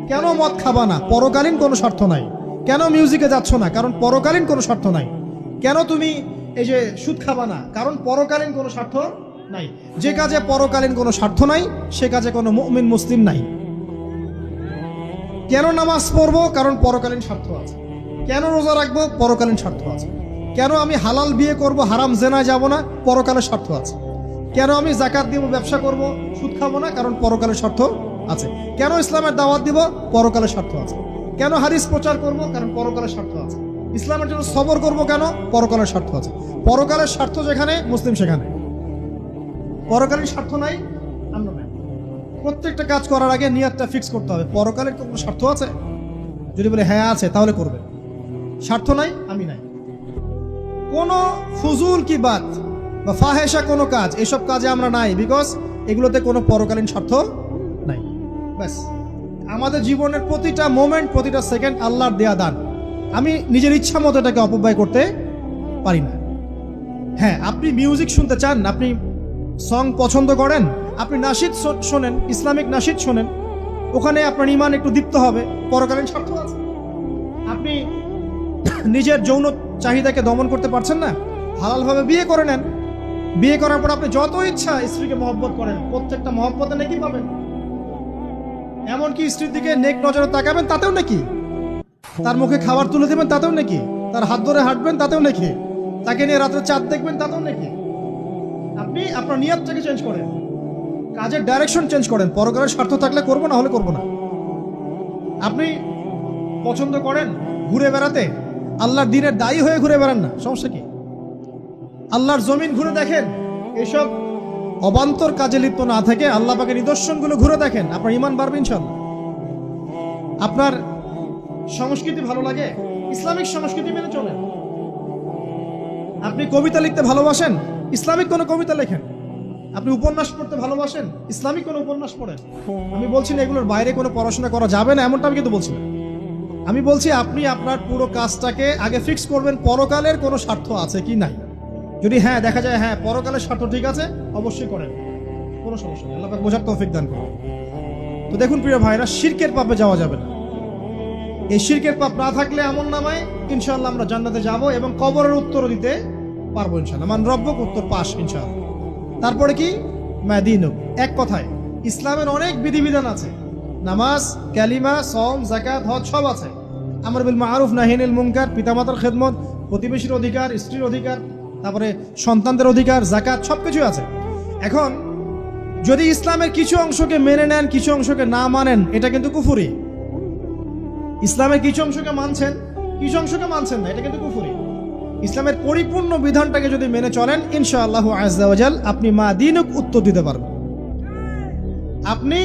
কেন মদ খাবা না? পরকালীন কোনো স্বার্থ নাই। কেন মিউজিকে যাচ্ছ না? কারণ পরকালীন কোনো স্বার্থ নাই। কেন তুমি এই যে সুদ খাবা না? কারণ পরকালীন কোনো স্বার্থ নাই। যে কাজে পরকালীন কোনো স্বার্থ নাই, সে কাজে কোনো মুমিন মুসলিম নাই। কেন নামাজ পড়বো? কারণ পরকালীন স্বার্থ আছে। কেন রোজা রাখবো? পরকালীন স্বার্থ আছে। কেন আমি হালাল বিয়ে করব, হারাম জেনায় যাব না? পরকালের স্বার্থ আছে। কেন আমি যাকাত দিব, ব্যবসা করব, সুদ খাবো না? কারণ পরকালের স্বার্থ আছে। কেন ইসলামের দাওয়াত দিব? পরকালের স্বার্থ আছে। কেন হাদিস প্রচার করব? কারণ পরকালের স্বার্থ আছে। ইসলামের জন্য সবর করব কেন? পরকালের স্বার্থ আছে। পরকালের স্বার্থ যেখানে, মুসলিম সেখানে। পরকালীন স্বার্থ নাই, আমরা নাই। প্রত্যেকটা কাজ করার আগে নিয়তটা ফিক্স করতে হবে, পরকালের কোনো স্বার্থ আছে? যদি বলে হ্যাঁ আছে, তাহলে করবে। স্বার্থ নাই, আমি নাই। কোনো ফুজুল কি বাত বা ফাহেসা কোনো কাজ, এসব কাজে আমরা নাই, বিকজ এগুলোতে কোনো পরকালীন স্বার্থ নাই। ব্যাস, আমাদের জীবনের প্রতিটা মোমেন্ট, প্রতিটা সেকেন্ড আল্লাহর দেয়া দান। আমি নিজের ইচ্ছা মতো এটাকে অপব্যয় করতে পারি না। হ্যাঁ, আপনি মিউজিক শুনতে চান, আপনি সং পছন্দ করেন, আপনি নাশিদ শোনেন, ইসলামিক নাশিদ শোনেন, ওখানে আপনার ঈমান একটু দীপ্ত হবে, পরকালীন স্বার্থ আছে। আপনি নিজের যৌন চাহিদাকে দমন করতে পারছেন না, হালালভাবে বিয়ে করে নেন। বিয়ে করার পর আপনি যত ইচ্ছা স্ত্রীকে মহব্বত করেন, প্রত্যেকটা মহব্বতে নাকি পাবেন। এমনকি স্ত্রীর দিকে নেক নজরে তাকাবেন, তাতেও নাকি। তার মুখে খাবার তুলে দেবেন, তাতেও নাকি। তার হাত ধরে হাঁটবেন, তাতেও নাকি। তাকে নিয়ে রাত্রে চাঁদ দেখবেন, তাতেও নাকি। আপনি আপনার নিয়তটাকে চেঞ্জ করেন, কাজের ডাইরেকশন চেঞ্জ করেন। পরকালের স্বার্থ থাকলে করবো, না হলে করবো না। আপনি পছন্দ করেন ঘুরে বেড়াতে, আল্লাহর দিনের দায়ী হয়ে ঘুরে বেড়ান না, সমস্যা কি? আল্লাহর জমিন ঘুরে দেখেন, এসব অবান্তর কাজে লিপ্ত না থেকে আল্লাহ পাকের নিদর্শনগুলো ঘুরে দেখেন, আপনার ঈমান বাড়বে ইনশাআল্লাহ। আপনার সংস্কৃতি ভালো লাগে, ইসলামিক সংস্কৃতি মেনে চলেন। আপনি কবিতা লিখতে ভালোবাসেন, ইসলামিক কোনো কবিতা লেখেন। আপনি উপন্যাস পড়তে ভালোবাসেন, ইসলামিক কোনো উপন্যাস পড়েন। আমি বলছি না এগুলোর বাইরে কোনো পড়াশোনা করা যাবে না, এমনটা আমি কিন্তু বলছি না। আমি বলছি আপনি আপনার পুরো কাজটাকে আগে ফিক্স করবেন, পরকালের কোনো স্বার্থ আছে কি নাই। যদি হ্যাঁ দেখা যায় হ্যাঁ পরকালের স্বার্থ ঠিক আছে, অবশ্যই করেন, কোনো সমস্যা নেই। আল্লাহ পাক বোঝার তৌফিক দান করুন। তো দেখুন প্রিয় ভাইরা, শিরকের পাপে যাওয়া যাবে না। এই শিরকের পাপ না থাকলে আমল নামায় ইনশাআল্লাহ আমরা জান্নাতে যাব এবং কবরের উত্তরও দিতে পারবো ইনশাআল্লাহ। মান রব্বুক, উত্তর পাস ইনশাআল্লাহ। তারপরে কি? মাদিনুক। এক কথায় ইসলামের অনেক বিধিবিধান আছে, নামাজ, কালিমা, সওম, যাকাত, হজ সব আছে। আমর বিল মারুফ, নাহি আনিল মুনকার, পিতামাতার খেদমত, প্রতিবেশীর অধিকার, স্ত্রীর অধিকার, তারপরে সন্তানদের অধিকার, যাকাত, সবকিছু আছে। এখন যদি ইসলামের কিছু অংশকে মেনে নেন, কিছু অংশকে না মানেন, এটা কিন্তু কুফরি। ইসলামের কিছু অংশকে মানছেন, কিছু অংশকে মানছেন না, এটা কিন্তু কুফরি। ইসলামের পরিপূর্ণ বিধানটাকে যদি মেনে চলেন, ইনশাআল্লাহ আযজা ওয়া জাল আপনি মাদিনুক উত্তর দিতে পারবেন। আপনি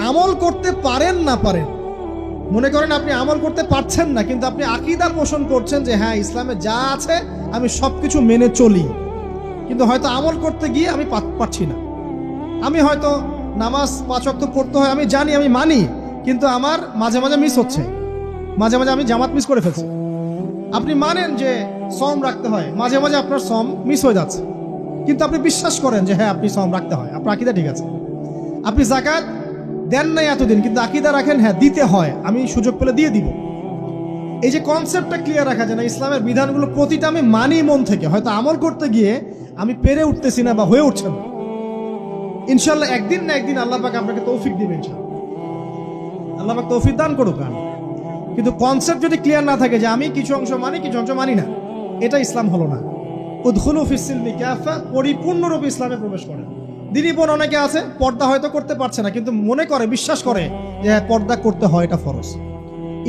আমল করতে পারেন না পারেন, মনে করেন আপনি আমল করতে পারছেন না, কিন্তু আপনি আকীদা পোষণ করছেন যে হ্যাঁ ইসলামে যা আছে আমি সবকিছু মেনে চলি, কিন্তু হয়তো আমল করতে গিয়ে আমি পারছি না। আমি হয়তো নামাজ 5 ওয়াক্ত পড়তে হয়, আমি জানি, আমি মানি, কিন্তু আমার মাঝে মাঝে মিস হচ্ছে, মাঝে মাঝে আমি জামাত মিস করে ফেলছি। আপনি মানেন যে সওম রাখতে হয়, মাঝে মাঝে আপনার সওম মিস হয়ে যাচ্ছে, কিন্তু আপনি বিশ্বাস করেন যে হ্যাঁ আপনি সওম রাখতে হয়, আপনার আকীদা ঠিক আছে। আপনি যাকাত দেন নাই এতদিন, কিন্তু আকীদা রাখেন হ্যাঁ দিতে হয়, আমি সুযোগ পেলে দিয়ে দিব। এই যে কনসেপ্টটা ক্লিয়ার রাখা যায় না, ইসলামের বিধানগুলো প্রতিটা আমি মানি মন থেকে, হয়তো আমল করতে গিয়ে আমি পেরে উঠতেছি না বা হয়ে উঠছে না। ইনশাল্লাহ একদিন না একদিন আল্লাহ পাক আপনাকে তৌফিক দিবেন, ইনশাল্লাহ আল্লাহ পাক তৌফিক দান করুক। কিন্তু কনসেপ্ট যদি ক্লিয়ার না থাকে যে আমি কিছু অংশ মানি কিছু অংশ মানি না, এটা ইসলাম হলো না। উদখুলু ফিস-সিলমি কাফা, পরিপূর্ণরূপে ইসলামে প্রবেশ করেন। দিনী বোন অনেকে আছে পর্দা হয়তো করতে পারছে না, কিন্তু মনে করে বিশ্বাস করে যে পর্দা করতে হয়, এটা ফরজ।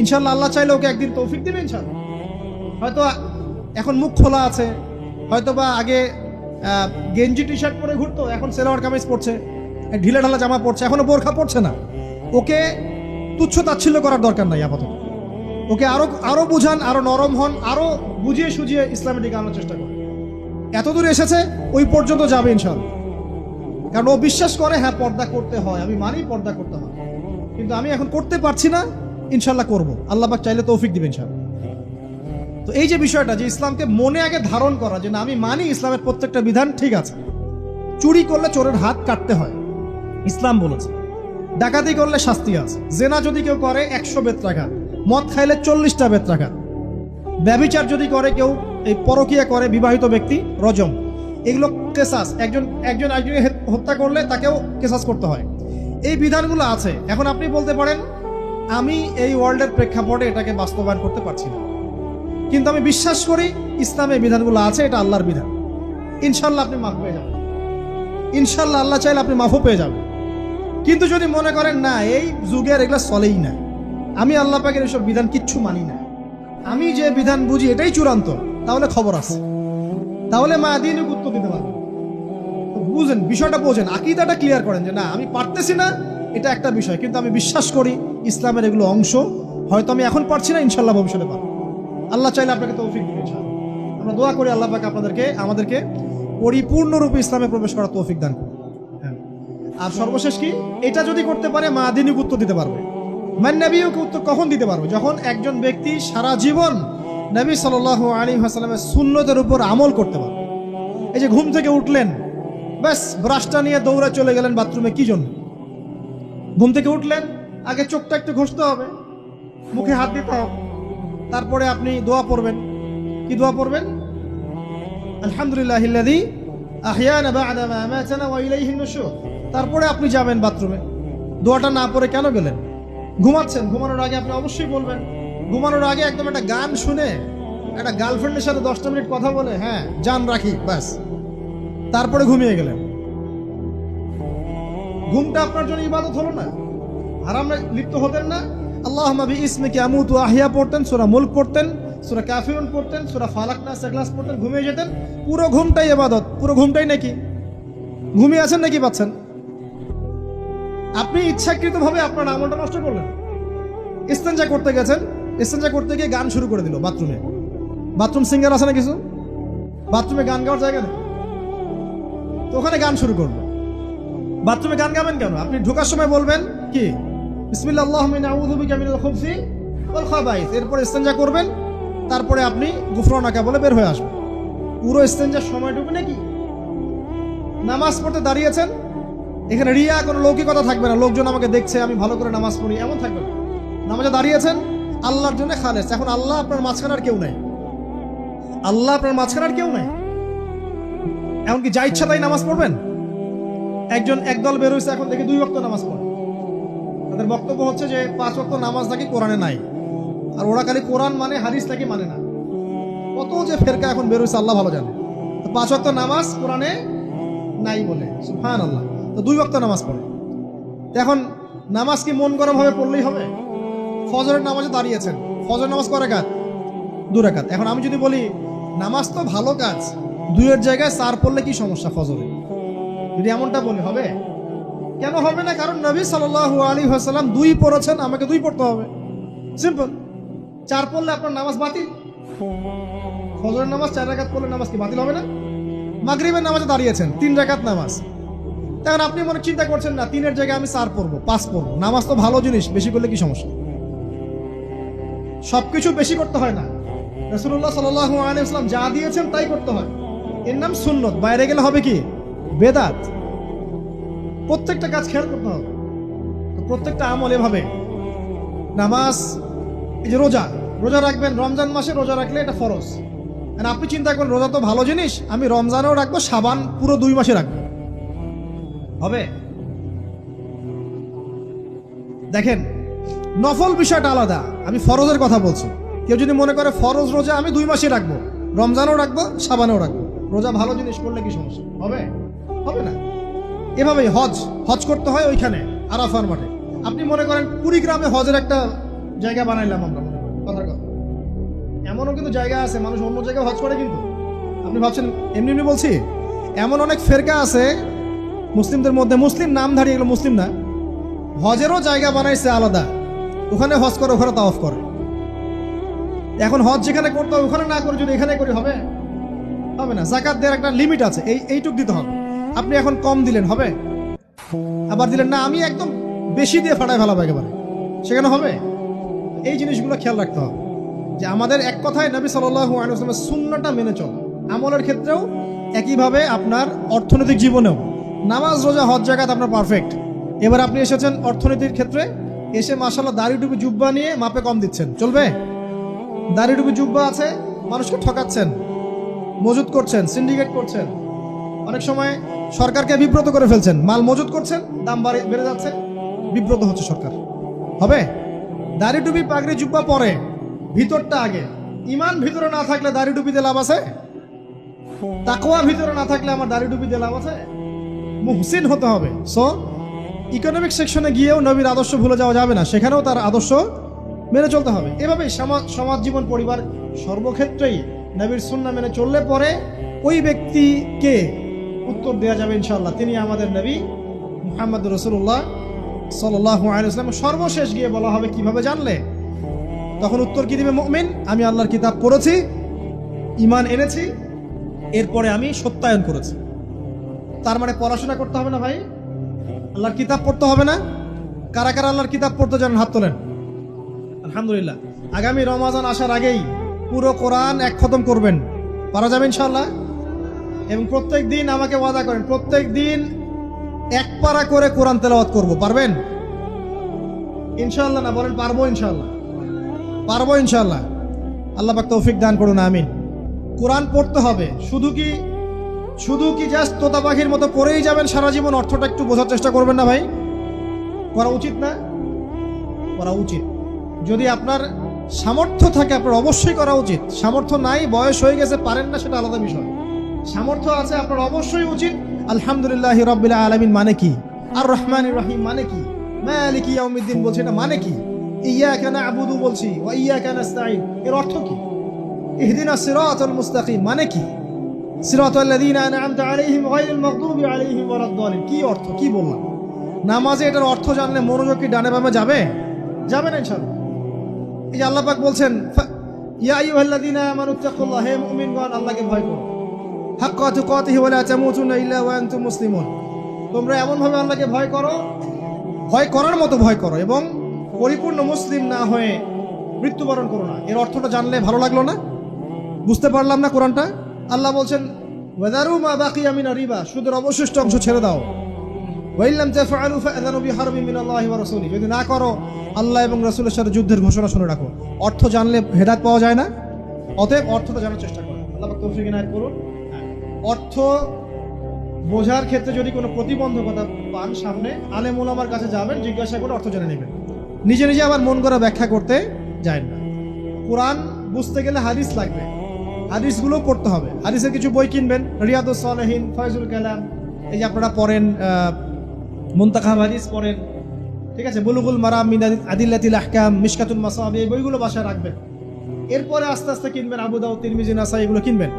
ইনশাল্লাহ আল্লাহ চাইলে ওকে একদিন তৌফিক দিবে ইনশাল্লাহ। হয়তো এখন মুখ খোলা আছে, হয়তো বা আগে গেঞ্জি টি শার্ট পরে ঘুরতো, এখন সেলোয়ার কামিজ পরছে, ঢিলে ঢালা জামা পরছে, এখনো বোরখা পরছে না। ওকে তুচ্ছ তাচ্ছিল্য করার দরকার নাই আপাতত। ওকে আরো বুঝান, আরো নরম হন, আরো বুঝিয়ে সুঝিয়ে ইসলামের দিকে আনার চেষ্টা করেন। এতদূর এসেছে, ওই পর্যন্ত যাবে ইনশাল্লাহ। কারণ ও বিশ্বাস করে হ্যাঁ পর্দা করতে হয়, আমি মানি পর্দা করতে হয়, কিন্তু আমি এখন করতে পারছি না, ইনশাল্লাহ করব, আল্লাহ পাক চাইলে তৌফিক দিবেন ইনশাল্লাহ। তো এই যে বিষয়টা, যে ইসলামকে মনে আগে ধারণ করা, যে না আমি মানি ইসলামের প্রত্যেকটা বিধান ঠিক আছে। চুরি করলে চোরের হাত কাটতে হয়, ইসলাম বলেছে। ডাকাতি করলে শাস্তি আছে। জেনা যদি কেউ করে 100 বেত্রাঘাত, মদ খাইলে 40টা বেত্রাঘাত, ব্যভিচার যদি করে কেউ, এই পরকীয়া করে বিবাহিত ব্যক্তি, রজম। এগুলো কেসাস, একজন হত্যা করলে তাকেও কেসাস করতে হয়। এই বিধানগুলো আছে। এখন আপনি বলতে পারেন আমি এই ওয়ার্ল্ডের প্রেক্ষাপটে এটাকে বাস্তবায়ন করতে পারছি না, কিন্তু আমি বিশ্বাস করি ইসলামে বিধানগুলো আছে, এটা আল্লাহর বিধান। ইনশাল্লাহ আপনি মাফ পেয়ে যাবেন, ইনশাল্লাহ আল্লাহ চাইলে আপনি মাফও পেয়ে যাবেন। কিন্তু যদি মনে করেন না এই যুগের এগুলো চলেই না, আমি আল্লাহ পাকের এসব বিধান কিচ্ছু মানি না, আমি যে বিধান বুঝি এটাই চূড়ান্ত, তাহলে খবর আছে, তাহলে মা দিন উত্তর দিতে পারবে। বুঝেন বিষয়টা, বোঝেন, আকীদাটা ক্লিয়ার করেন যে না আমি পারতেছি না, এটা একটা বিষয়, কিন্তু আমি বিশ্বাস করি ইসলামের এগুলো অংশ। হয়তো আমি এখন পারছি না, ইনশাল্লাহ ভবিষ্যতে পারবো। আল্লাহ চাইলে আপনাকে তৌফিক দিবেন ইনশাআল্লাহ। আমরা দোয়া করি আল্লাহ পাক আমাদেরকে পরিপূর্ণরূপে ইসলামে প্রবেশ করার তৌফিক দান করুন। হ্যাঁ, আর সর্বশেষ কি, এটা যদি করতে পারে মা দিনিক উত্তর দিতে পারবে। মান নবীকে উত্তর কখন দিতে পারবে? যখন একজন ব্যক্তি সারা জীবন নবী সাল্লাল্লাহু আলাইহি ওয়াসাল্লামের সুন্নতের উপর আমল করতে পারবে। এই যে ঘুম থেকে উঠলেন, ব্যাস ব্রাশটা নিয়ে দৌড়ে চলে গেলেন বাথরুমে, কি জন্য? ঘুম থেকে উঠলেন, আগে চোখটা একটু ঘষতে হবে, মুখে হাত দিতে হবে, তারপরে আপনি দোয়া পড়বেন। কি দোয়া পড়বেন? আলহামদুলিল্লাহিল্লাযী আহইয়ানা বা'দা মা আমাতানা ওয়া ইলাইহিন নুশুর। তারপরে আপনি যাবেন বাথরুমে। দোয়াটা না পড়ে কেন গেলেন? ঘুমাচ্ছেন, ঘুমানোর আগে আপনি অবশ্যই বলবেন। ঘুমানোর আগে একদম একটা গান শুনে, একটা গার্লফ্রেন্ডের সাথে 10টা মিনিট কথা বলে হ্যাঁ জান রাখি, ব্যাস, তারপরে ঘুমিয়ে গেলেন। ঘুমটা আপনার জন্য ইবাদত হলো না? হারামে লিপ্ত হতেন না? আল্লাহুম্মা বিইসমিকা আমুতু ওয়া আহইয়া পড়তেন, সূরা মুলক পড়তেন, সূরা কাফিরুন পড়তেন, সূরা ফালাক নাস ইখলাস পড়তেন, ঘুমিয়ে যেতেন। পুরো ঘুমটাই ইবাদত, পুরো ঘুমটাই নাকি ঘুমিয়ে আছেন নাকি পাচ্ছেন? আপনি ইচ্ছাকৃতভাবে আপনার আমলটা নষ্ট করলেন। ইস্তেঞ্জা করতে গেছেন, ইস্তেঞ্জা করতে গিয়ে গান শুরু করে দিল বাথরুমে। বাথরুম সিঙ্গার আছে না কিছু? বাথরুমে গান গাওয়ার জায়গা নেই, তো ওখানে গান শুরু করলো। বাথরুমে গান গাবেন কেন? আপনি ঢোকার সময় বলবেন কি বিসমিল্লাহ আল্লাহুম্মা ইন্নী আউযু বিকা মিনাল খুবসি ওয়াল খাবাইস, এরপর ইস্তেঞ্জা করবেন, তারপরে আপনি গুফরানাকা বলে বের হয়ে আসবেন। পুরো ইস্তেঞ্জার সময়টুকু নাকি? নামাজ পড়তে দাঁড়িয়েছেন, এখানে রিয়া কোনো লৌকিকতা থাকবে না, লোকজন আমাকে দেখছে আমি ভালো করে নামাজ পড়ি, এমন থাকবে না। নামাজে দাঁড়িয়েছেন আল্লাহর জন্য খালেস। এখন আল্লাহ আপনার মাঝখানে আর কেউ নাই, আল্লাহ আপনার মাঝখানে আর কেউ নাই। এমনকি যা ইচ্ছা তাই নামাজ পড়বেন? একদল বের হয়েছে এখন দেখে 2 ওয়াক্ত নামাজ পড়ে। তাদের বক্তব্য হচ্ছে যে 5 ওয়াক্ত নামাজ নাকি কোরআনে নাই, আর ওরা খালি কোরআন মানে হাদিস নাকি মানে না। কত যে ফেরকা এখন বের হয়েছে আল্লাহ ভালো জানে। 5 ওয়াক্ত নামাজ কোরআনে নাই বলে, সুবহানাল্লাহ। তো 2 ওয়াক্ত নামাজ পড়ে। এখন নামাজ কি মন গরম ভাবে পড়লেই হবে? ফজরের নামাজে দাঁড়িয়েছেন, ফজর নামাজ কয় রাকাত? 2 রাকাত। এখন আমি যদি বলি নামাজ তো ভালো কাজ, 2-এর জায়গায় 4 পড়লে কি সমস্যা ফজরে? যদি এমনটা বলি হবে? কেন হবে না? কারণ নবী সাল্লাল্লাহু আলাইহি ওয়াসাল্লাম 2 পড়েছেন, আমাকে 2 পড়তে হবে, সিম্পল। 4 পড়লে আপনার নামাজ বাতিল। ফজরের নামাজ 4 রাকাত পড়লে নামাজ কি বাতিল হবে না? মাগরিবের নামাজে দাঁড়িয়েছেন 3 রাকাত নামাজ, তখন আপনি মনে চিন্তা করছেন না 3-এর জায়গায় আমি 4 পড়বো, 5 পড়বো। নামাজ তো ভালো জিনিস, বেশি করলে কি সমস্যা? সবকিছু বেশি করতে হয় না। রাসূলুল্লাহ সাল্লাল্লাহু আলাইহি ওয়াসাল্লাম যা দিয়েছেন তাই করতে হয়, এর নাম সুন্নত। বাইরে গেলে হবে কি? বেদাত। প্রত্যেকটা কাজ খেয়াল করতে হবে, প্রত্যেকটা আমল এভাবে। নামাজ, এই যে রোজা, রোজা রাখবেন, রমজান মাসে রোজা রাখলে এটা ফরজ। আর আপনি চিন্তা করেন রোজা তো ভালো জিনিস, আমি রমজানেও রাখবো, শাবান পুরো 2 মাসে রাখবো, হবে? দেখেন, নফল বিষয়টা আলাদা, আমি ফরজের কথা বলছি। কেউ যদি মনে করে ফরজ রোজা আমি 2 মাসে রাখবো, রমজানও রাখবো, শাবানেও রাখবো, রোজা ভালো জিনিস করলে কি সমস্যা হবে? হবে না। এভাবেই হজ করতে হয় ওইখানে আরাফার মাঠে। আপনি মনে করেন কুড়িগ্রামে হজের একটা জায়গা বানাইলাম আমরা, মনে করেন কথার কথা, এমনও কিন্তু জায়গা আছে মানুষ অন্য জায়গায় হজ করে, কিন্তু আপনি ভাবছেন এমনি এমনি বলছি। এমন অনেক ফেরকা আছে মুসলিমদের মধ্যে, মুসলিম নামধারী, এগুলো মুসলিম না, হজেরও জায়গা বানাইছে আলাদা, ওখানে হজ করে, ওখানে তাওয়াফ করে। এখন হজ যেখানে করতে হবে ওখানে না করে যদি এখানে করি, হবে? হবে না। যাকাত দেওয়ার একটা লিমিট আছে, এইটুক দিতে হবে। আপনি এখন কম দিলেন, হবে? আবার দিলেন না, আমি একদম বেশি দিয়ে ফাটায় ফেলাবো একেবারে, সেখানে হবে? এই জিনিসগুলো খেয়াল রাখতে হবে যে আমাদের এক কথায় নবী সাল্লাল্লাহু আলাইহি ওয়াসাল্লামের সুন্নাহটা মেনে চলা, আমলের ক্ষেত্রেও একইভাবে আপনার অর্থনৈতিক জীবনেও। নামাজ, রোজা, হজ, জাকাত আপনার পারফেক্ট। এবার আপনি এসেছেন অর্থনীতির ক্ষেত্রে, এসে মাশাআল্লাহ দাড়ি টুপি জুব্বা নিয়ে মাপে কম দিচ্ছেন, চলবে? দাড়ি টুপি জুব্বা আছে, মানুষকে ঠকাচ্ছেন, মজুত করছেন, সিন্ডিকেট করছেন, অনেক সময় সরকারকে বিব্রত করে ফেলছেন, মাল মজুত করছেন, দাম বেড়ে যাচ্ছে, বিব্রত হচ্ছে সরকার, হবে? দাড়ি টুপি পাগড়ি জুব্বা পরে, ভিতরটা আগে। ইমান ভিতরে না থাকলে দাড়ি টুপি দিয়ে লাভ আছে? তাকওয়া ভিতরে না থাকলে আমার দাড়ি টুপি দিয়ে লাভ আছে? মুহসিন হতে হবে। সো ইকোনমিক সেকশনে গিয়েও নবীর আদর্শ ভুলে যাওয়া যাবে না, সেখানেও তার আদর্শ মেনে চলতে হবে। এভাবেই সমাজ জীবন, পরিবার, সর্বক্ষেত্রেই নবীর সুন্নাহ মেনে চললে পরে ওই ব্যক্তিকে উত্তর দেওয়া যাবে ইনশাআল্লাহ, তিনি আমাদের নবী মুহাম্মদ রাসূলুল্লাহ সাল্লাল্লাহু আলাইহি ওয়াসাল্লাম। সর্বশেষ গিয়ে বলা হবে কিভাবে জানলে, তখন উত্তর কি দিবে? মুমিন, আমি আল্লাহর কিতাব পড়েছি, ঈমান এনেছি, এরপরে আমি সত্যায়ন করেছি। তার মানে পড়াশোনা করতে হবে না ভাই? আল্লাহর কিতাব পড়তে হবে না? কারা কারা আল্লাহর কিতাব পড়তে জানেন হাত তোলেন। আলহামদুলিল্লাহ। আগামী রমাজান আসার আগেই পুরো কোরআন এক খতম করবেন, পারা যাবে ইনশাআল্লাহ? এবং প্রত্যেক দিন আমাকে ওয়াদা করেন, প্রত্যেক দিন 1 পারা করে কোরআন তেলাওয়াত করব, পারবেন ইনশাআল্লাহ? না বলেন পারবো ইনশাআল্লাহ? পারবো ইনশাআল্লাহ। আল্লাহ পাক তৌফিক দান করুন, আমিন। কোরআন পড়তে হবে, শুধু কি জাস্ট তোতা পাখির মতো পড়েই যাবেন সারা জীবন? অর্থটা একটু বোঝার চেষ্টা করবেন না ভাই? করা উচিত না? করা উচিত। যদি আপনার সামর্থ্য থাকে আপনার অবশ্যই করা উচিত। সামর্থ্য নাই, বয়স হয়ে গেছে, পারেন না, সেটা আলাদা বিষয়। সামর্থ্য আছে আপনার অবশ্যই উচিত। আলহামদুলিল্লাহি রাব্বিল আলামিন মানে কি? আর রহমানির রহিম মানে কি? মালিকি ইয়াউমিদ্দিন বলছে, এটা মানে কি? ইয়াকা না'বুদু বলছি, ওয়া ইয়াকা নাস্তাঈন, এর অর্থ কি? ইহদিনাস সিরাতাল মুস্তাকিম মানে কি? সিরাতাল লাযীনা আন'আমতা আলাইহিম গায়রিল মাগদুবি আলাইহিম ওয়ালাদ-দালিন, কি অর্থ, কি বললাম? নামাজে এটার অর্থ জানলে মনোযোগ কি ডানে বামে যাবে? যাবে না ইনশাআল্লাহ। এই যে আল্লাহ পাক বলছেন, ইয়া আইয়ুহাল্লাযীনা আমানুত্তাকুল্লাহ, হে মুমিনগণ আল্লাহকে ভয় করো, হাক্কা তুকাতিহি ওয়া লা তামুতুন্না ইল্লা ওয়া আনতুম মুসলিমুন, তোমরা এমন ভাবে আল্লাহকে ভয় করো, ভয় করার মতো ভয় করো, এবং পরিপূর্ণ মুসলিম না হয়ে মৃত্যুবরণ করো না। এর অর্থটা জানলে ভালো লাগলো না? বুঝতে পারলাম না কোরআনটা? আল্লাহ বলছেন ওয়াদারু মা বাকিয়া মিনার রিবা, সুদের অবশিষ্ট অংশ ছেড়ে দাও। ওয়া ইল্লাম তাফআলু ফাআযানু বিহারবিন মিনাল্লাহি ওয়া রাসূলিহি, যদি না করো আল্লাহ এবং রাসূলের সাথে যুদ্ধের ঘোষণা শুনে রাখো। অর্থ জানলে হেদায়েত পাওয়া যায় না? অতএব অর্থটা জানার চেষ্টা করো। আল্লাহ পাক তৌফিক ইনায়েত করুন। অর্থ বোঝার ক্ষেত্রে যদি কোনো প্রতিবন্ধকতা পান সামনে, আলেম ওলামার কাছে যাবেন, জিজ্ঞাসা করে অর্থ জেনে নেবেন। নিজে নিজে আবার মন করা ব্যাখ্যা করতে যায় না। কোরআন বুঝতে গেলে হাদিস লাগবে, হাদিসগুলো পড়তে হবে। হাদিসের কিছু বই কিনবেন, রিয়াদুস সালেহিন, ফয়জুল কালাম, এই যে আপনারা পড়েন, মুনতাখাব হাদিস পড়েন, ঠিক আছে, বুলুগুল মারাম মিন আদিল্লাতিল আহকাম, মিশকাতুল মাসাবি, এই বইগুলো বাসায় রাখবেন। এরপরে আস্তে আস্তে কিনবেন আবু দাউদ, তিরমিজি, নাসাই, এগুলো কিনবেন।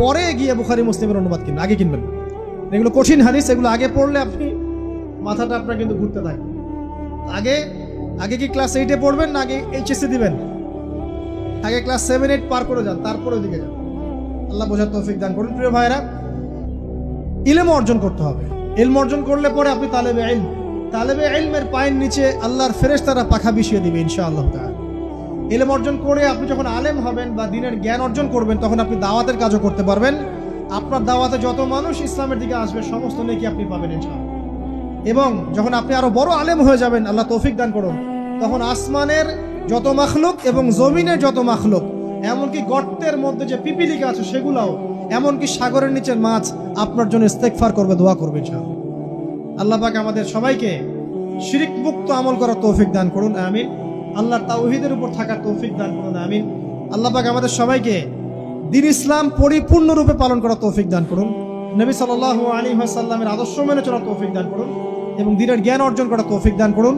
পরে গিয়ে বুখারী মুসলিমের অনুবাদ কিনবেন, আগে কিনবেন। এগুলো কঠিন হাদিস, এগুলো আগে পড়লে আপনি মাথাটা আপনার কিন্তু ঘুরতে থাকে। আগে কি ক্লাস 8-এ পড়বেন না আগে এইচএসসি দিবেন? আগে ক্লাস 7-8 পার করে যান, তারপরে ওদিকে যান। আল্লাহ বোঝার তৌফিক দান করুন। প্রিয় ভাইরা, ইলম অর্জন করতে হবে। ইলম অর্জন করলে পরে আপনি তালেবে ইলম, তালেবে ইলমের পায়ের নিচে আল্লাহর ফেরেশতারা পাখা বিছিয়ে দিবে ইনশাআল্লাহ তাআলা। ইলম অর্জন করে আপনি যখন আলেম হবেন বা দ্বীনের জ্ঞান অর্জন করবেন, তখন আপনি দাওয়াতের কাজও করতে পারবেন। আপনার দাওয়াতে যত মানুষ ইসলামের দিকে আসবে সমস্ত নেকি আপনি পাবেন ইনশাআল্লাহ। এবং যখন আপনি আরো বড় আলেম হয়ে যাবেন, আল্লাহ তৌফিক দান করুন, তখন আসমানের যত মাখলুক এবং জমিনের যত মাখলুক, এমনকি গর্তের মধ্যে যে পিপিলিকা আছে সেগুলাও, এমনকি সাগরের নিচের মাছ আপনার জন্য ইস্তেগফার করবে, দোয়া করবে ইনশাআল্লাহ। আল্লাহ পাক আমাদের সবাইকে শিরিক মুক্ত আমল করার তৌফিক দান করুন, আমিন। আল্লাহর তাওহীদের উপর থাকার তৌফিক দান করুন, আমিন। আল্লাহ পাক আমাদের সবাইকে দ্বীন ইসলাম পরিপূর্ণরূপে পালন করার তৌফিক দান করুন, নবী সাল্লাল্লাহু আলাইহি ওয়াসাল্লামের আদর্শ মেনে চলার তৌফিক দান করুন এবং দ্বীনের জ্ঞান অর্জন করার তৌফিক দান করুন।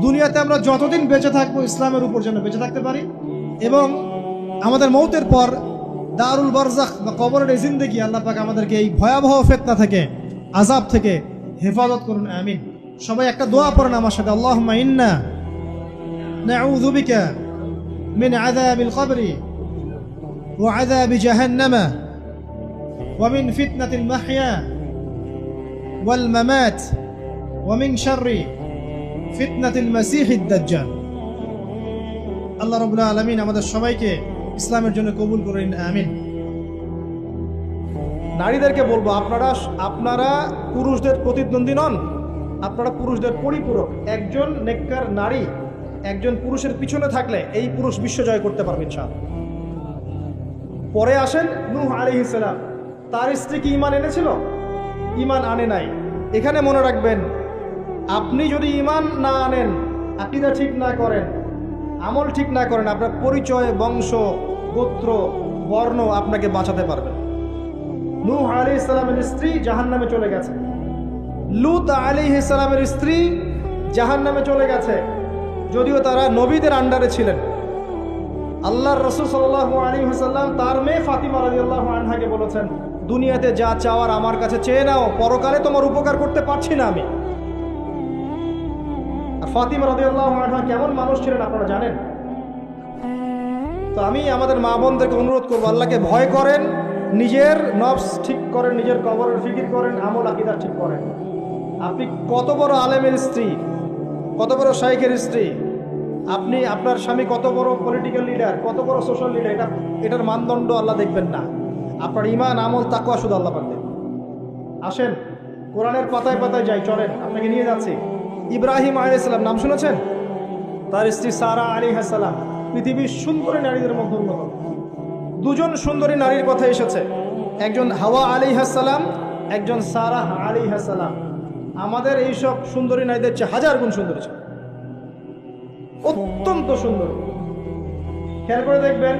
দুনিয়াতে আমরা যতদিন বেঁচে থাকবো ইসলামের উপর যেন বেঁচে থাকতে পারি এবং আমাদের মৌতের পর দারুল বারজাখ বা কবরের এই জিন্দেগি আল্লাহ পাক আমাদেরকে এই ভয়াবহ ফিতনা থেকে, আযাব থেকে হেফাজত করুন, আমিন। সবাই একটা দোয়া পড়েন আমার সাথে, আল্লাহুম্মা ইন্না নাউযু বিকা মিন আযাবিল কবরি ওয়া আযাবি জাহান্নামা ওয়া মিন ফিতনাতিল মাহইয়া ওয়াল মামাত ওয়া মিন শাররি ফিতনাতিল মাসীহিদ দাজ্জাল। আল্লাহ রাব্বুল আলামিন আমাদের সবাইকে ইসলামের জন্য কবুল করেন, আমিন। নারীদেরকে বলবো, আপনারা পুরুষদের প্রতিদ্বন্দ্বী নন, আপনারা পুরুষদের পরিপূরক। একজন নেককার নারী একজন পুরুষের পিছনে থাকলে এই পুরুষ বিশ্ব জয় করতে পারবে ইনশাআল্লাহ। পরে আসেন নূহ আলাইহিস সালাম, তার স্ত্রী কি ঈমান এনেছিল? ঈমান আনে নাই। এখানে মনে রাখবেন, আপনি যদি ঈমান না আনেন, আকীদা ঠিক না করেন, আমল ঠিক না করেন, আপনার পরিচয়, বংশ, গোত্র, বর্ণ আপনাকে বাঁচাতে পারবে। নূহ আলাইহিস সালামের স্ত্রী জাহান্নামে চলে গেছে, লূত আলাইহিস সালামের স্ত্রী জাহান্নামে চলে গেছে, যদিও তারা নবীদের আন্ডারে ছিলেন। আল্লাহর রাসূল সাল্লাল্লাহু আলাইহি ওয়াসাল্লাম তার মেয়ে ফাতিমা রাদিয়াল্লাহু আনহাকে বলেছেন, দুনিয়াতে যা চাওয়ার আমার কাছে চেয়ে নাও, পরকালে তোমার উপকার করতে পারছি না আমি। আর ফাতিমা রাদিয়াল্লাহু আনহা কেমন মানুষ ছিলেন আপনারা জানেন। তো আমি আমাদের মা বোনদেরকে অনুরোধ করবো, আল্লাহকে ভয় করেন, নিজের নফস ঠিক করেন, নিজের কবরের ফিকির করেন, আমল আকীদা ঠিক করেন। আপনি কত বড় আলেমের স্ত্রী, কত বড় শাইখের স্ত্রী, আপনি আপনার স্বামী কত বড় পলিটিক্যাল লিডার, কত বড় সোশ্যাল লিডার, এটার মানদণ্ড আল্লাহ দেখবেন না। আপনার ঈমান, আমল, তাকওয়া শুধু আল্লাহ পাক দেখবেন। আসেন কোরআনের পাতায় পাতায় যাই, চলেন আপনাকে নিয়ে যাচ্ছি। ইব্রাহিম আলাইহিস সালাম নাম শুনেছেন? তার স্ত্রী সারা আলাইহিস সালাম পৃথিবীর সুন্দরী নারীদের মধ্যে অন্যতম। দুজন সুন্দরী নারীর কথা এসেছে, একজন হাওয়া আলাইহিস সালাম, একজন সারা আলাইহিস সালাম। আমাদের এইসব সুন্দরী নারীদের চেয়ে হাজার গুণ সুন্দরী ছিল, অত্যন্ত সুন্দর। খেয়াল করে দেখবেন,